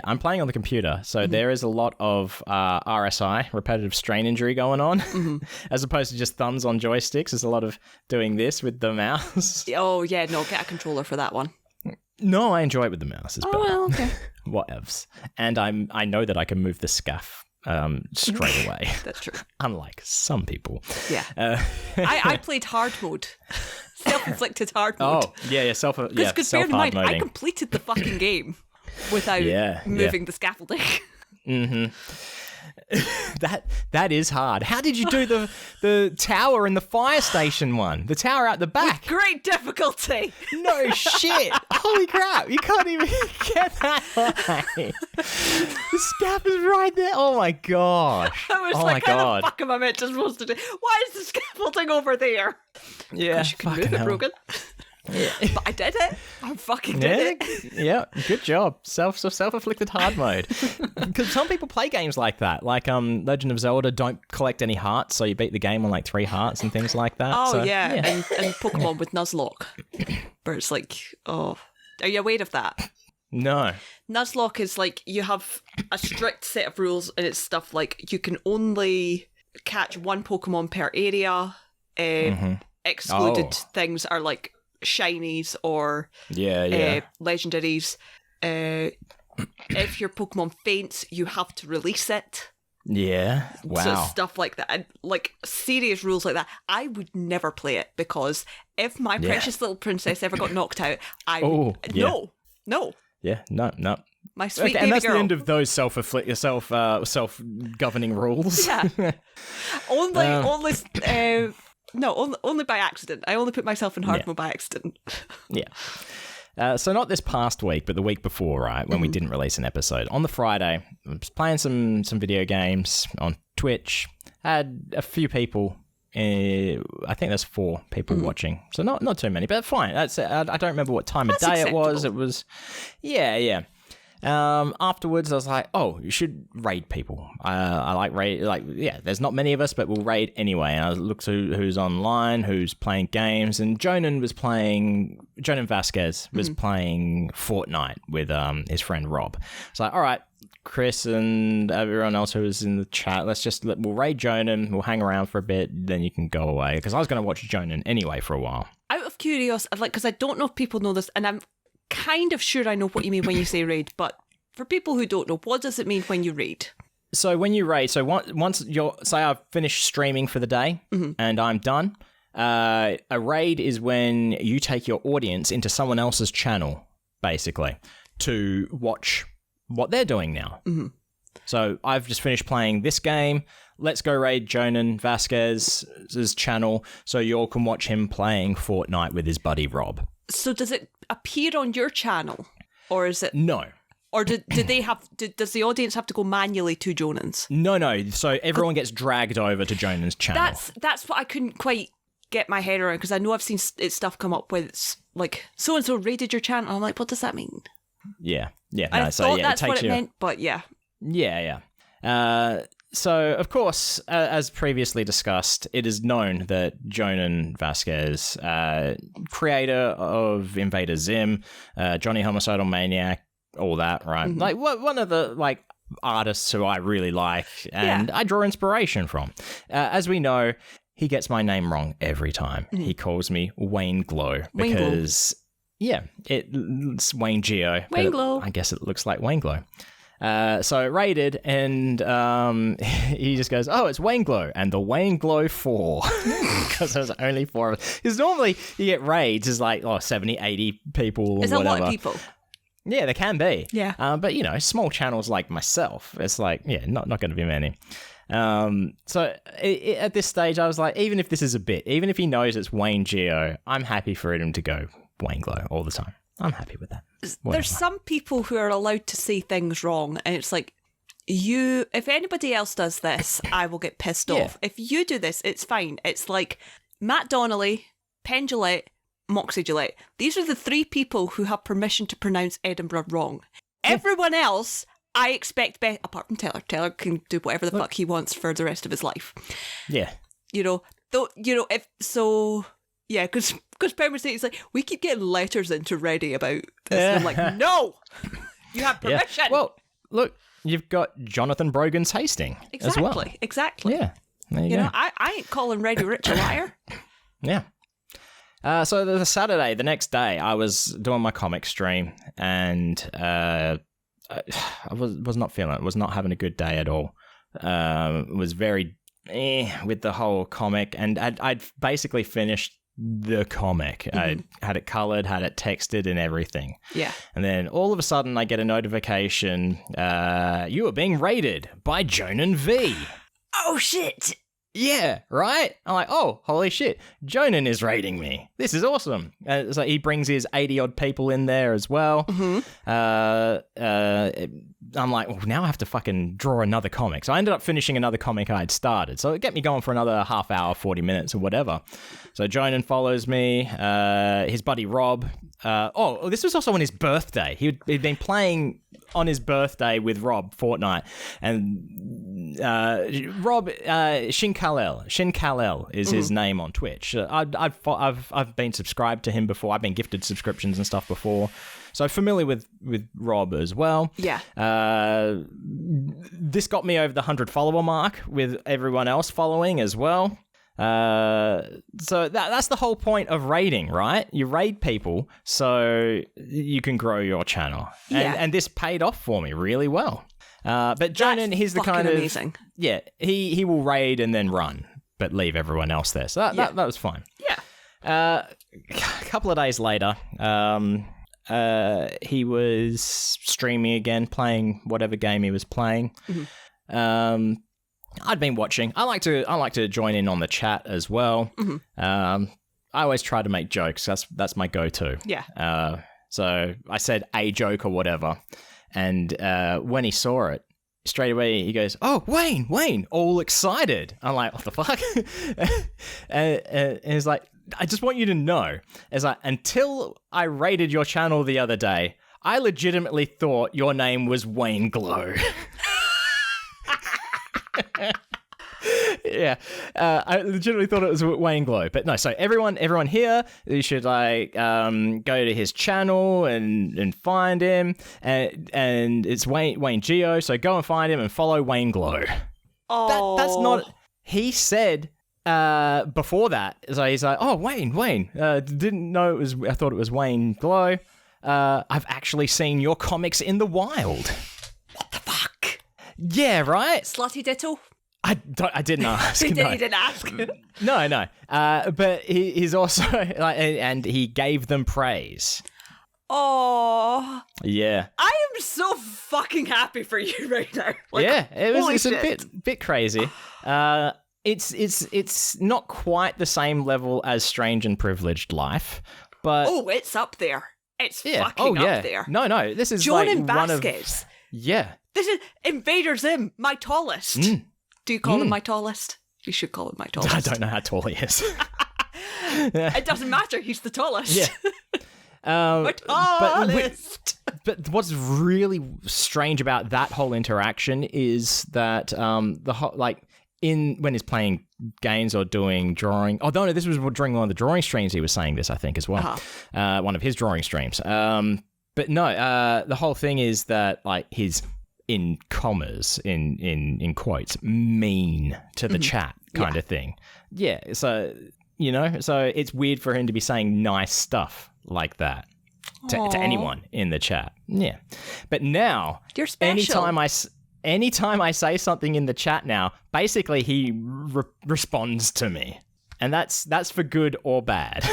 I'm playing on the computer, so there is a lot of RSI, repetitive strain injury, going on, as opposed to just thumbs on joysticks. There's a lot of doing this with the mouse. Oh, yeah, no, get a controller for that one. No, I enjoy it with the mouse. It's better. Well, okay. whatevs. And I know that I can move the scaff straight away. That's true. Unlike some people. Yeah. I played hard mode. Self-inflicted hard mode. Oh, yeah, self-hard Because bear in mind, I moding. completed the fucking game without moving the scaffolding. Mm-hmm. That is hard. How did you do the tower and the fire station one? The tower out the back? With great difficulty. No shit. Holy crap. You can't even get that high. The scaff is right there. Oh my gosh. I was oh like, my how God. the fuck am I meant to supposed to do? Why is the scaffolding over there? Yeah. You can move it, Brogan. Yeah. But I did it. I fucking did it. Yeah, good job. Self-afflicted hard mode. Because some people play games like that. Like Legend of Zelda don't collect any hearts, so you beat the game on like 3 hearts and things like that. Oh, so, yeah. And Pokemon with Nuzlocke. Where it's like, oh. Are you aware of that? No. Nuzlocke is like, you have a strict set of rules, and it's stuff like you can only catch 1 Pokemon per area. Excluded things are like shinies or legendaries. If your Pokemon faints, you have to release it. Yeah. Wow. So stuff like that. And like serious rules like that. I would never play it because if my precious little princess ever got knocked out, No. Yeah, no. My sweet baby and that's girl. the end of those self-governing rules. Yeah. Only by accident. I only put myself in hard mode by accident. Yeah. So not this past week, but the week before, right, when we didn't release an episode. On the Friday, I was playing some video games on Twitch. Had a few people. I think there's 4 people watching, so not too many, but fine. That's I don't remember what time of day acceptable. it was. It was, yeah. Afterwards, I was like, oh, you should raid people. I like raid. Like, yeah, there's not many of us, but we'll raid anyway. And I looked to who's online, who's playing games, and Jonan Vasquez was playing Fortnite with his friend Rob. It's like, all right, Chris and everyone else who was in the chat, we'll raid Jonan, we'll hang around for a bit, then you can go away. Because I was going to watch Jonan anyway for a while. Out of curiosity, because I don't know if people know this, and I'm kind of sure I know what you mean when you say raid, but for people who don't know, what does it mean when you raid? So when you raid, once say I've finished streaming for the day and I'm done, a raid is when you take your audience into someone else's channel, basically, to watch what they're doing now. So I've just finished playing this game. Let's go raid Jonan Vasquez's channel so you all can watch him playing Fortnite with his buddy Rob. So does it appear on your channel, or is it No. Or does the audience have to go manually to Jonan's? No. So everyone gets dragged over to Jonan's channel. That's what I couldn't quite get my head around, because I know I've seen stuff come up where it's like, so-and-so raided your channel. I'm like, what does that mean? Yeah. I thought that's what it meant, but yeah. Yeah. So, of course, as previously discussed, it is known that Jonan Vasquez, creator of Invader Zim, Johnny Homicidal Maniac, all that, right? Like, one of the, artists who I really like and I draw inspiration from. As we know, he gets my name wrong every time. He calls me Wayne Glow because, it's Wayne Geo. Wayne Glow. I guess it looks like Wayne Glow. So raided, and he just goes, oh, it's Wayne Glow, and the Wayne Glow 4, because there's only 4 of us. Because normally you get raids, is like 70, 80 people or It's whatever. a lot of people. Yeah, there can be. Yeah. But, small channels like myself, it's like, not going to be many. So at this stage, I was like, even if this is a bit, even if he knows it's Wayne Geo, I'm happy for him to go Wayne Glow all the time. I'm happy with that. Whatever. There's some people who are allowed to say things wrong, and it's like, if anybody else does this, I will get pissed off. If you do this, it's fine. It's like Matt Donnelly, Penn Jillette, Moxie Gillette. These are the 3 people who have permission to pronounce Edinburgh wrong. Everyone else, I expect better, apart from Taylor. Taylor can do whatever the fuck he wants for the rest of his life. Yeah. Because Penn was saying, it's like, we keep getting letters into Ready about this. And I'm like, no! You have permission! Yeah. Well, look, you've got Jonathan Brogan's Hasting as well. Exactly. Yeah. There you go. I ain't calling Ready Rich a liar. Yeah. So the Saturday, the next day, I was doing my comic stream, and I was not feeling it. Was not having a good day at all. Was very with the whole comic, and I'd basically finished the comic. I had it colored, had it texted and everything. Yeah. And then all of a sudden I get a notification, you are being raided by Jonan V. Oh, shit. Yeah, right? I'm like, oh, holy shit. Jonan is raiding me. This is awesome. So he brings his 80-odd people in there as well. I'm like, well, now I have to fucking draw another comic. So I ended up finishing another comic I'd started. So it kept me going for another half hour, 40 minutes or whatever. So Jonan follows me. His buddy Rob. This was also on his birthday. He'd been playing on his birthday with Rob Fortnite. And Rob, Shin Kal-El is his name on Twitch. I've been subscribed to him before. I've been gifted subscriptions and stuff before. So familiar with Rob as well. Yeah. This got me over the 100 follower mark with everyone else following as well. So that's the whole point of raiding, right? You raid people so you can grow your channel. Yeah. And this paid off for me really well. But Jonan, he's the kind of... amazing. Yeah, he will raid and then run, but leave everyone else there. So that was fine. Yeah. A couple of days later, he was streaming again, playing whatever game he was playing. I'd been watching. I like to join in on the chat as well. I always try to make jokes. That's my go-to. Yeah. So I said a joke or whatever, and when he saw it, straight away he goes, "Oh, Wayne!" All excited. I'm like, "What the fuck?" and he's like, "I just want you to know, until I raided your channel the other day, I legitimately thought your name was Wayne Glow." Yeah, I legitimately thought it was Wayne Glow, but no. So everyone here, you should go to his channel and find him, and it's Wayne Geo. So go and find him and follow Wayne Glow. Oh, that's not. He said before that. So he's like, "Oh, Wayne, didn't know it was. I thought it was Wayne Glow. I've actually seen your comics in the wild." What the fuck? Yeah, right. Slutty ditto. I didn't ask. He no. didn't ask. No. But he's also and he gave them praise. Oh. Yeah. I am so fucking happy for you right now. It's a bit crazy. It's not quite the same level as Strange and Privileged Life, but it's up there. It's fucking up there. No. This is Jonan one Vasquez. of Yeah. This is Invader Zim, my tallest. Do you call him my tallest? You should call him my tallest. I don't know how tall he is. It doesn't matter. He's the tallest. Yeah. My tallest. But what's really strange about that whole interaction is that the whole when he's playing games or doing drawing. Oh no, this was during one of the drawing streams. He was saying this, I think, as well. One of his drawing streams. But no, the whole thing is that he's in commas, in quotes, mean to the chat kind of thing. Yeah, so so it's weird for him to be saying nice stuff like that to anyone in the chat. Yeah, but now you're special. Anytime I say something in the chat now, basically he responds to me, and that's for good or bad.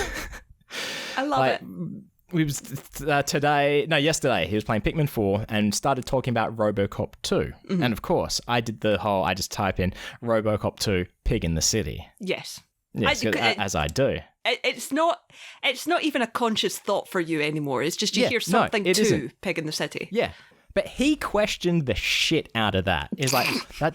I love it. Yesterday he was playing Pikmin 4 and started talking about RoboCop 2. And of course, I did I just type in RoboCop 2 Pig in the City. Yes. As I do. It's not even a conscious thought for you anymore. It's just you hear something isn't. Pig in the City. Yeah. But he questioned the shit out of that. It's like,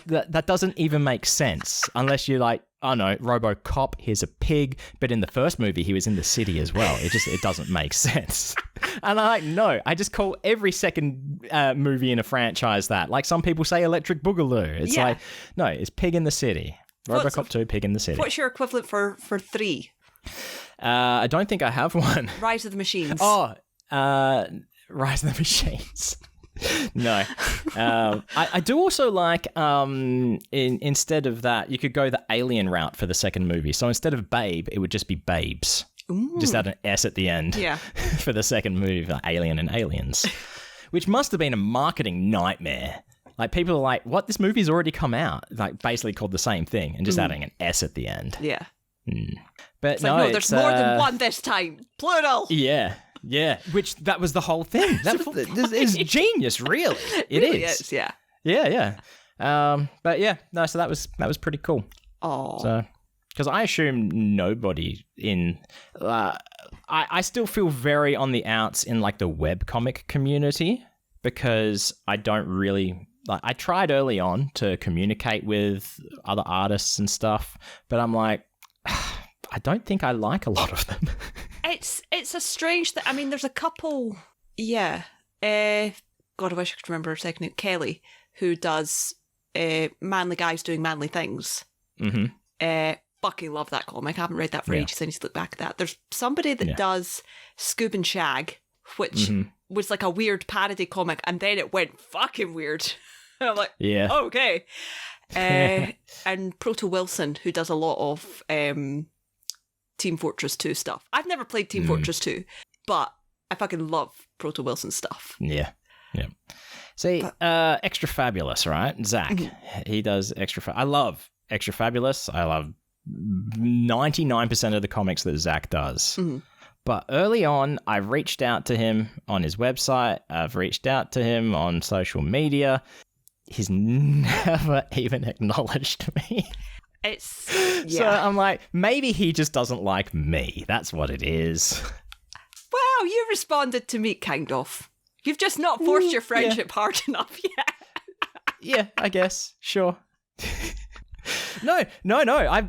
that doesn't even make sense unless you're like, oh no, RoboCop, here's a pig. But in the first movie, he was in the city as well. It doesn't make sense. And I'm like, no, I just call every second movie in a franchise that. Like some people say Electric Boogaloo. It's like, no, it's Pig in the City. RoboCop 2, Pig in the City. What's your equivalent for 3? I don't think I have one. Rise of the Machines. Oh, Rise of the Machines. No. I do also like, instead of that, you could go the alien route for the second movie. So instead of Babe, it would just be Babes. Ooh. Just add an S at the end for the second movie, Alien and Aliens. which must have been a marketing nightmare. Like, people are like, what? This movie's already come out. Like, basically called the same thing and just adding an S at the end. Yeah. But It's like, no, there's more than one this time. Plural. Yeah. Which, that was the whole thing. That is genius, really. It really is. Yeah. Yeah. But yeah, no, so that was pretty cool. Oh. So, because I assume nobody in... I still feel very on the outs in, like, the webcomic community, because I don't really... Like, I tried early on to communicate with other artists and stuff, but I'm like, I don't think I like a lot of them. It's a strange thing. I mean, there's a couple... Yeah. God, I wish I could remember her second name. Kelly, who does manly guys doing manly things. Mm-hmm. Fucking love that comic. I haven't read that for ages. I need to look back at that. There's somebody that does Scoob and Shag, which was like a weird parody comic, and then it went fucking weird. And I'm like, oh, okay. And Proto Wilson, who does a lot of Team Fortress 2 stuff. I've never played Team Fortress 2, but I fucking love Proto Wilson stuff. Yeah. See, Extra Fabulous, right? Zach, he does I love Extra Fabulous. I love 99% of the comics that Zach does. But early on, I've reached out to him on his website. I've reached out to him on social media. He's never even acknowledged me. So I'm like, maybe he just doesn't like me. That's what it is. Well, you responded to me, kind of. You've just not forced your friendship hard enough yet. Yeah, I guess. Sure. No. I've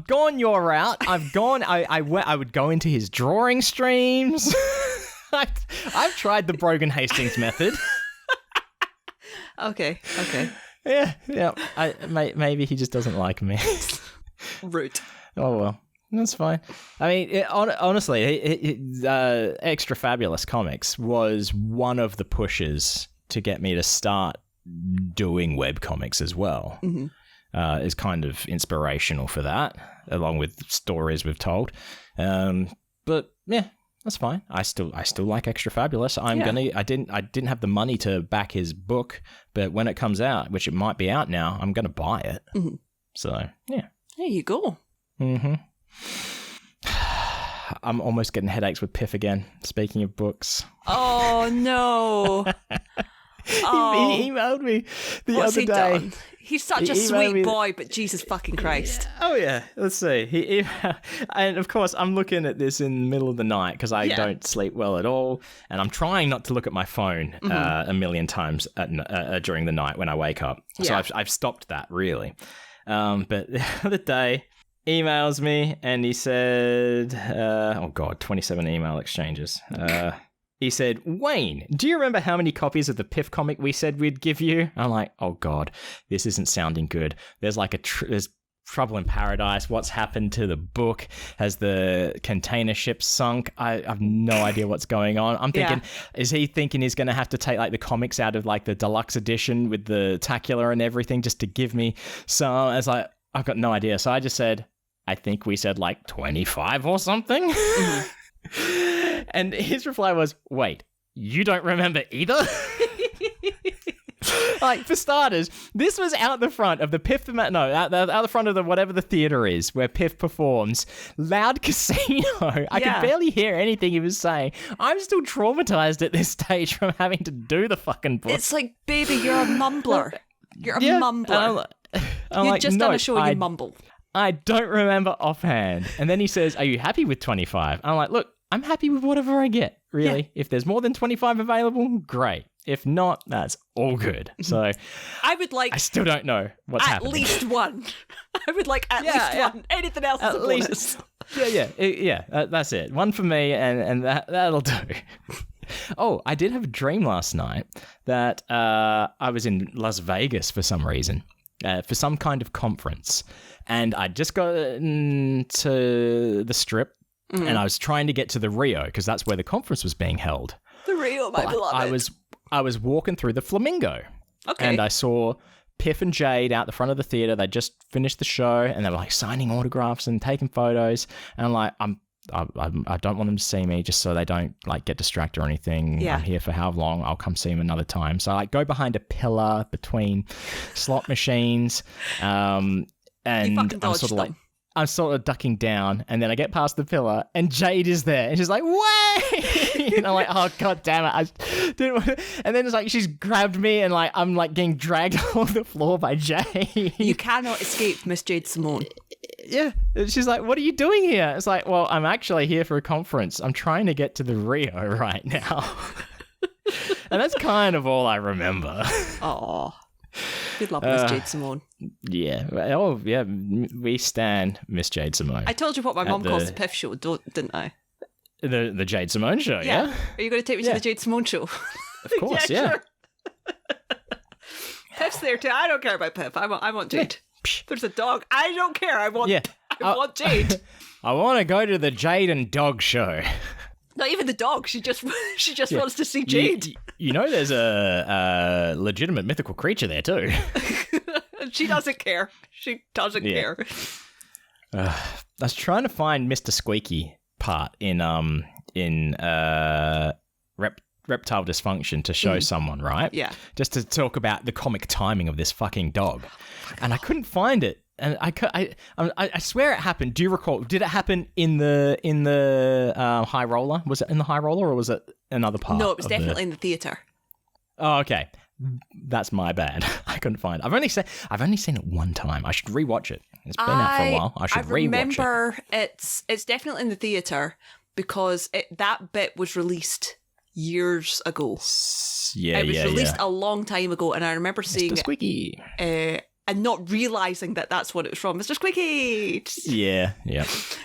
gone your route. I would go into his drawing streams. I've tried the Brogan Hastings method. Okay. Yeah. Maybe he just doesn't like me. Rude. Oh well, that's fine. I mean, honestly, Extra Fabulous Comics was one of the pushes to get me to start doing webcomics as well. Is kind of inspirational for that, along with stories we've told. But yeah, that's fine. I still like Extra Fabulous. I didn't have the money to back his book, but when it comes out, which it might be out now, I'm gonna buy it. So yeah, there you go. I'm almost getting headaches with Piff again. Speaking of books. Oh no. He emailed me the other day. Done? He's such a sweet boy, but Jesus fucking Christ. Oh yeah, let's see. And of course, I'm looking at this in the middle of the night because I don't sleep well at all, and I'm trying not to look at my phone a million times during the night when I wake up. So I've stopped that really. But the other day, emails me and he said, 27 email exchanges. He said, Wayne, do you remember how many copies of the Piff comic we said we'd give you? I'm like, oh God, this isn't sounding good. There's like there's trouble in paradise. What's happened to the book? Has the container ship sunk? I have no idea what's going on. I'm thinking, is he thinking he's going to have to take like the comics out of like the deluxe edition with the tacular and everything just to give me some? I was like, I've got no idea. So I just said, I think we said like 25 or something. And his reply was, wait, you don't remember either? Like, for starters, this was out the front of the Piff... out the front of whatever the theatre is where Piff performs. Loud casino. I could barely hear anything he was saying. I'm still traumatized at this stage from having to do the fucking book. It's like, baby, you're a mumbler. You're a mumbler. You're just done a show, you mumble. I don't remember offhand. And then he says, are you happy with 25? I'm like, look, I'm happy with whatever I get, really. Yeah. If there's more than 25 available, great. If not, that's all good. So I still don't know what's happening. At least one. I would like at least one. Anything else is a bonus. That's it. One for me, and that'll do. Oh, I did have a dream last night that I was in Las Vegas for some reason, for some kind of conference. And I just got to the Strip, and I was trying to get to the Rio because that's where the conference was being held. The Rio, my beloved. I was walking through the Flamingo, and I saw Piff and Jade out the front of the theater. They just finished the show, and they were like signing autographs and taking photos. And I'm like, I don't want them to see me, just so they don't like get distracted or anything. Yeah. I'm here for how long? I'll come see them another time. So I like go behind a pillar between slot machines, and I'm sort of ducking down, and then I get past the pillar, and Jade is there, and she's like, "Wait!" And I'm like, "Oh god damn it!" I didn't want to... And then it's like she's grabbed me, and like I'm like getting dragged on the floor by Jade. You cannot escape Miss Jade Simone. Yeah, she's like, "What are you doing here?" It's like, "Well, I'm actually here for a conference. I'm trying to get to the Rio right now." And that's kind of all I remember. Oh. Good luck, Miss Jade Simone. Yeah. Oh, yeah. We stand Miss Jade Simone. I told you what my mum calls the Piff show, didn't I? The Jade Simone show, yeah? Are you going to take me to the Jade Simone show? Of course, yeah. Sure. Piff's there too. I don't care about Piff. I want Jade. Yeah. There's a dog. I don't care. I want Jade. I want to go to the Jade and Dog show. Not even the dog. She just wants to see Jade. You know, there's a legitimate mythical creature there too. She doesn't care. She doesn't care. I was trying to find Mr. Squeaky part in reptile dysfunction to show someone, right? Yeah. Just to talk about the comic timing of this fucking dog, and I couldn't find it. And I swear it happened. Do you recall? Did it happen in the High Roller? Was it in the High Roller, or was it another part? No, it was definitely in the theater. Oh, okay. That's my bad. I couldn't find it. I've only seen it one time. I should rewatch it. It's been out for a while. I should rewatch it. I remember it's definitely in the theater because that bit was released years ago. Yeah, it was released a long time ago, and I remember seeing Mr. Squeaky. And not realising that that's what it was from. Mr. Squeaky! Yeah.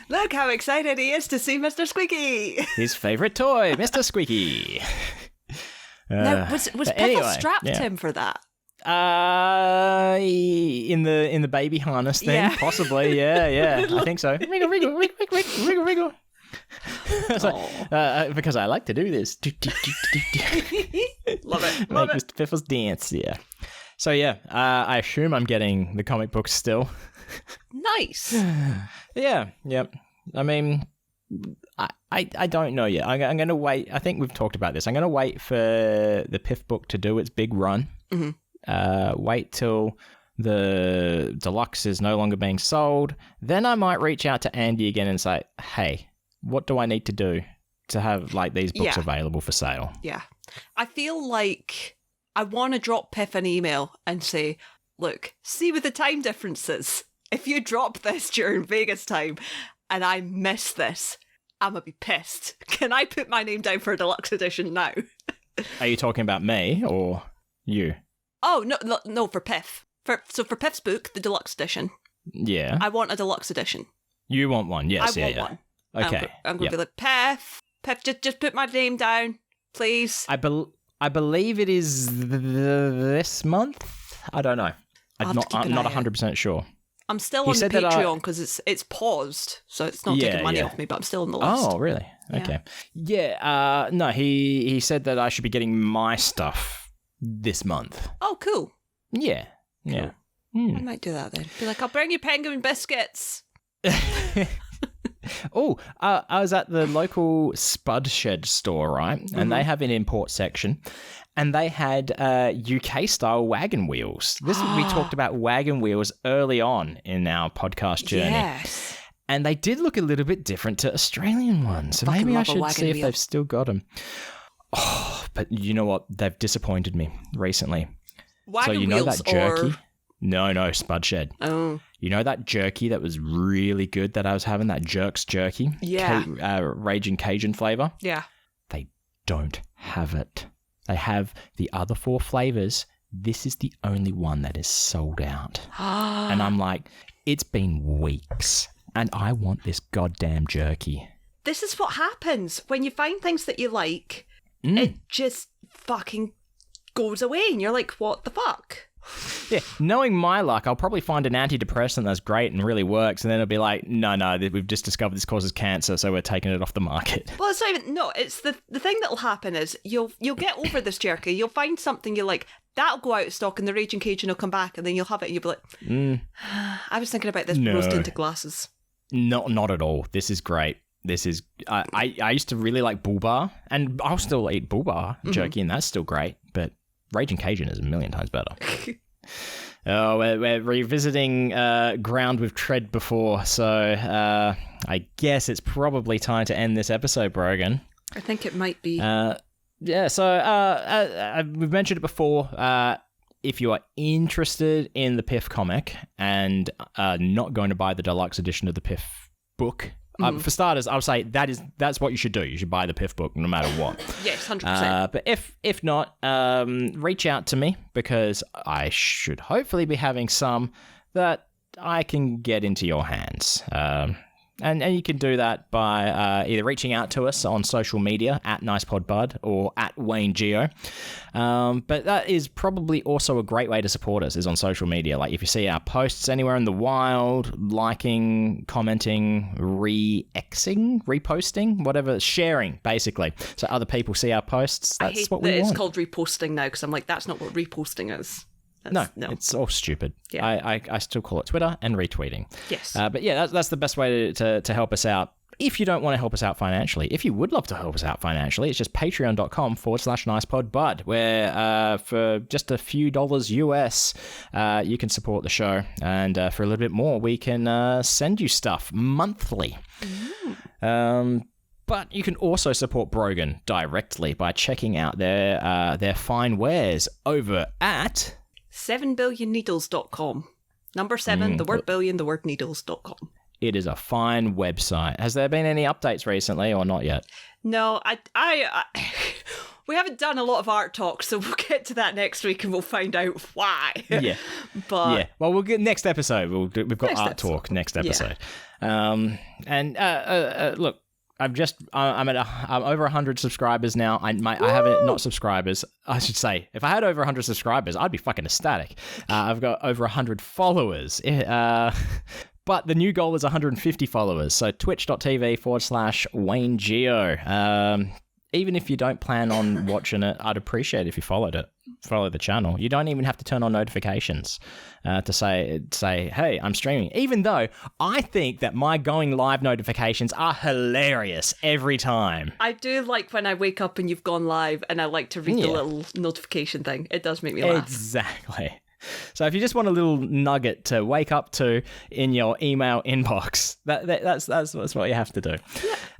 Look how excited he is to see Mr. Squeaky! His favourite toy, Mr. Squeaky. Now, was Piffle strapped to him for that? In the baby harness thing, yeah. Possibly, yeah. I think so. Wriggle, wriggle, wriggle, wriggle, wriggle. Because I like to do this. Love it. Make Mr. Piffle's dance, yeah. So yeah, I assume I'm getting the comic books still. Nice. Yeah. I mean, I don't know yet. I'm going to wait. I think we've talked about this. I'm going to wait for the Piff book to do its big run. Mm-hmm. Wait till the deluxe is no longer being sold. Then I might reach out to Andy again and say, hey, what do I need to do to have like these books available for sale? Yeah. I feel like I want to drop Piff an email and say, look, see with the time differences, if you drop this during Vegas time and I miss this, I'm going to be pissed. Can I put my name down for a deluxe edition now? Are you talking about me or you? Oh, no, for Piff. So for Piff's book, the deluxe edition. Yeah. I want a deluxe edition. You want one, yes. I want one. Okay. I'm going to be like, Piff, just put my name down, please. I believe it is this month. I don't know. I'm not 100% sure. I'm still on the Patreon because it's paused, so it's not taking money off me, but I'm still on the list. Oh, really? Okay. Yeah. No, he said that I should be getting my stuff this month. Oh, cool. Yeah. Cool. Yeah. I might do that then. Be like, I'll bring you penguin biscuits. Oh, I was at the local Spud Shed store, right? Mm-hmm. And they have an import section. And they had UK-style wagon wheels. We talked about wagon wheels early on in our podcast journey. Yes. And they did look a little bit different to Australian ones. So maybe I should see if they've still got them. Oh, but you know what? They've disappointed me recently. Wagon so you know wheels that jerky? or... No, Spud Shed. Oh. You know that jerky that was really good that I was having? That Jerks jerky? Yeah. Raging Cajun flavour? Yeah. They don't have it. They have the other 4 flavours. This is the only one that is sold out. And I'm like, it's been weeks and I want this goddamn jerky. This is what happens when you find things that you like. It just fucking goes away and you're like, what the fuck? Yeah, knowing my luck, I'll probably find an antidepressant that's great and really works, and then it'll be like, no, we've just discovered this causes cancer, so we're taking it off the market. Well, it's not even, no, it's the thing that'll happen is you'll get over this jerky, you'll find something you like, that'll go out of stock, and the Raging Cajun will come back, and then you'll have it, and you'll be like, I was thinking about this rose tinted glasses. Not at all. This is great. This is I used to really like Bull Bar, and I'll still eat Bull Bar jerky, and that's still great. But Raging Cajun is a million times better. Oh, we're revisiting ground we've tread before, so I guess it's probably time to end this episode, Brogan. I think it might be. Yeah, so we've mentioned it before. If you are interested in the Piff comic and not going to buy the deluxe edition of the Piff book, for starters, I would say that's what you should do. You should buy the Piff book no matter what. Yes, 100%. But if not, reach out to me because I should hopefully be having some that I can get into your hands. And you can do that by either reaching out to us on social media at NicePodBud or at Wayne Geo. But that is probably also a great way to support us is on social media. Like if you see our posts anywhere in the wild, liking, commenting, reposting, whatever, sharing basically. So other people see our posts. That's I hate what we that want. It's called reposting now because I'm like, that's not what reposting is. No, it's all stupid. Yeah. I still call it Twitter and retweeting. Yes. But yeah, that's the best way to help us out. If you don't want to help us out financially, if you would love to help us out financially, it's just patreon.com/NicePodBud, where for just a few dollars US, you can support the show. And for a little bit more, we can send you stuff monthly. But you can also support Brogan directly by checking out their fine wares over at 7billionneedles.com. Number 7, the word billion, the word needles.com. It is a fine website. Has there been any updates recently or not yet? No, I we haven't done a lot of art talk, so we'll get to that next week and we'll find out why. Yeah. But yeah. Well, we'll get next episode. We've got art talk next episode. Yeah. Look, I'm over 100 subscribers now. I haven't, not subscribers, I should say. If I had over 100 subscribers, I'd be fucking ecstatic. I've got over 100 followers. But the new goal is 150 followers. So twitch.tv/Wayne Geo. Even if you don't plan on watching it, I'd appreciate if you follow the channel. You don't even have to turn on notifications to say, hey, I'm streaming. Even though I think that my going live notifications are hilarious every time. I do like when I wake up and you've gone live and I like to read the little notification thing. It does make me laugh. Exactly. So if you just want a little nugget to wake up to in your email inbox, that's what you have to do.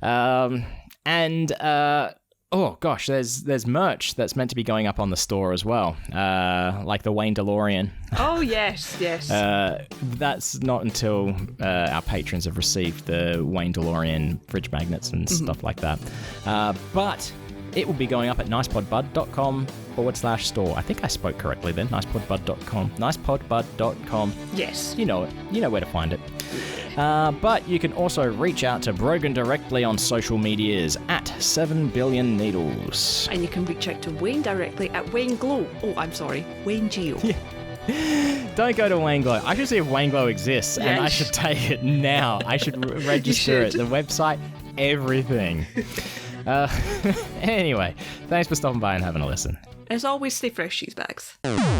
Yeah. Oh gosh, there's merch that's meant to be going up on the store as well, like the Wayne DeLorean. Oh yes. That's not until our patrons have received the Wayne DeLorean fridge magnets and stuff like that. But it will be going up at nicepodbud.com/store. I think I spoke correctly then. Nicepodbud.com. Nicepodbud.com. Yes. You know it. You know where to find it. But you can also reach out to Brogan directly on social medias at 7billionneedles. And you can reach out to Wayne directly at Wayne Glow. Oh, I'm sorry, Wayne Geo. Yeah. Don't go to Wayne Glow. I should see if Wayne Glow exists, and I should take it now. I should register it. The website, everything. Anyway, thanks for stopping by and having a listen. As always, stay fresh, cheese bags.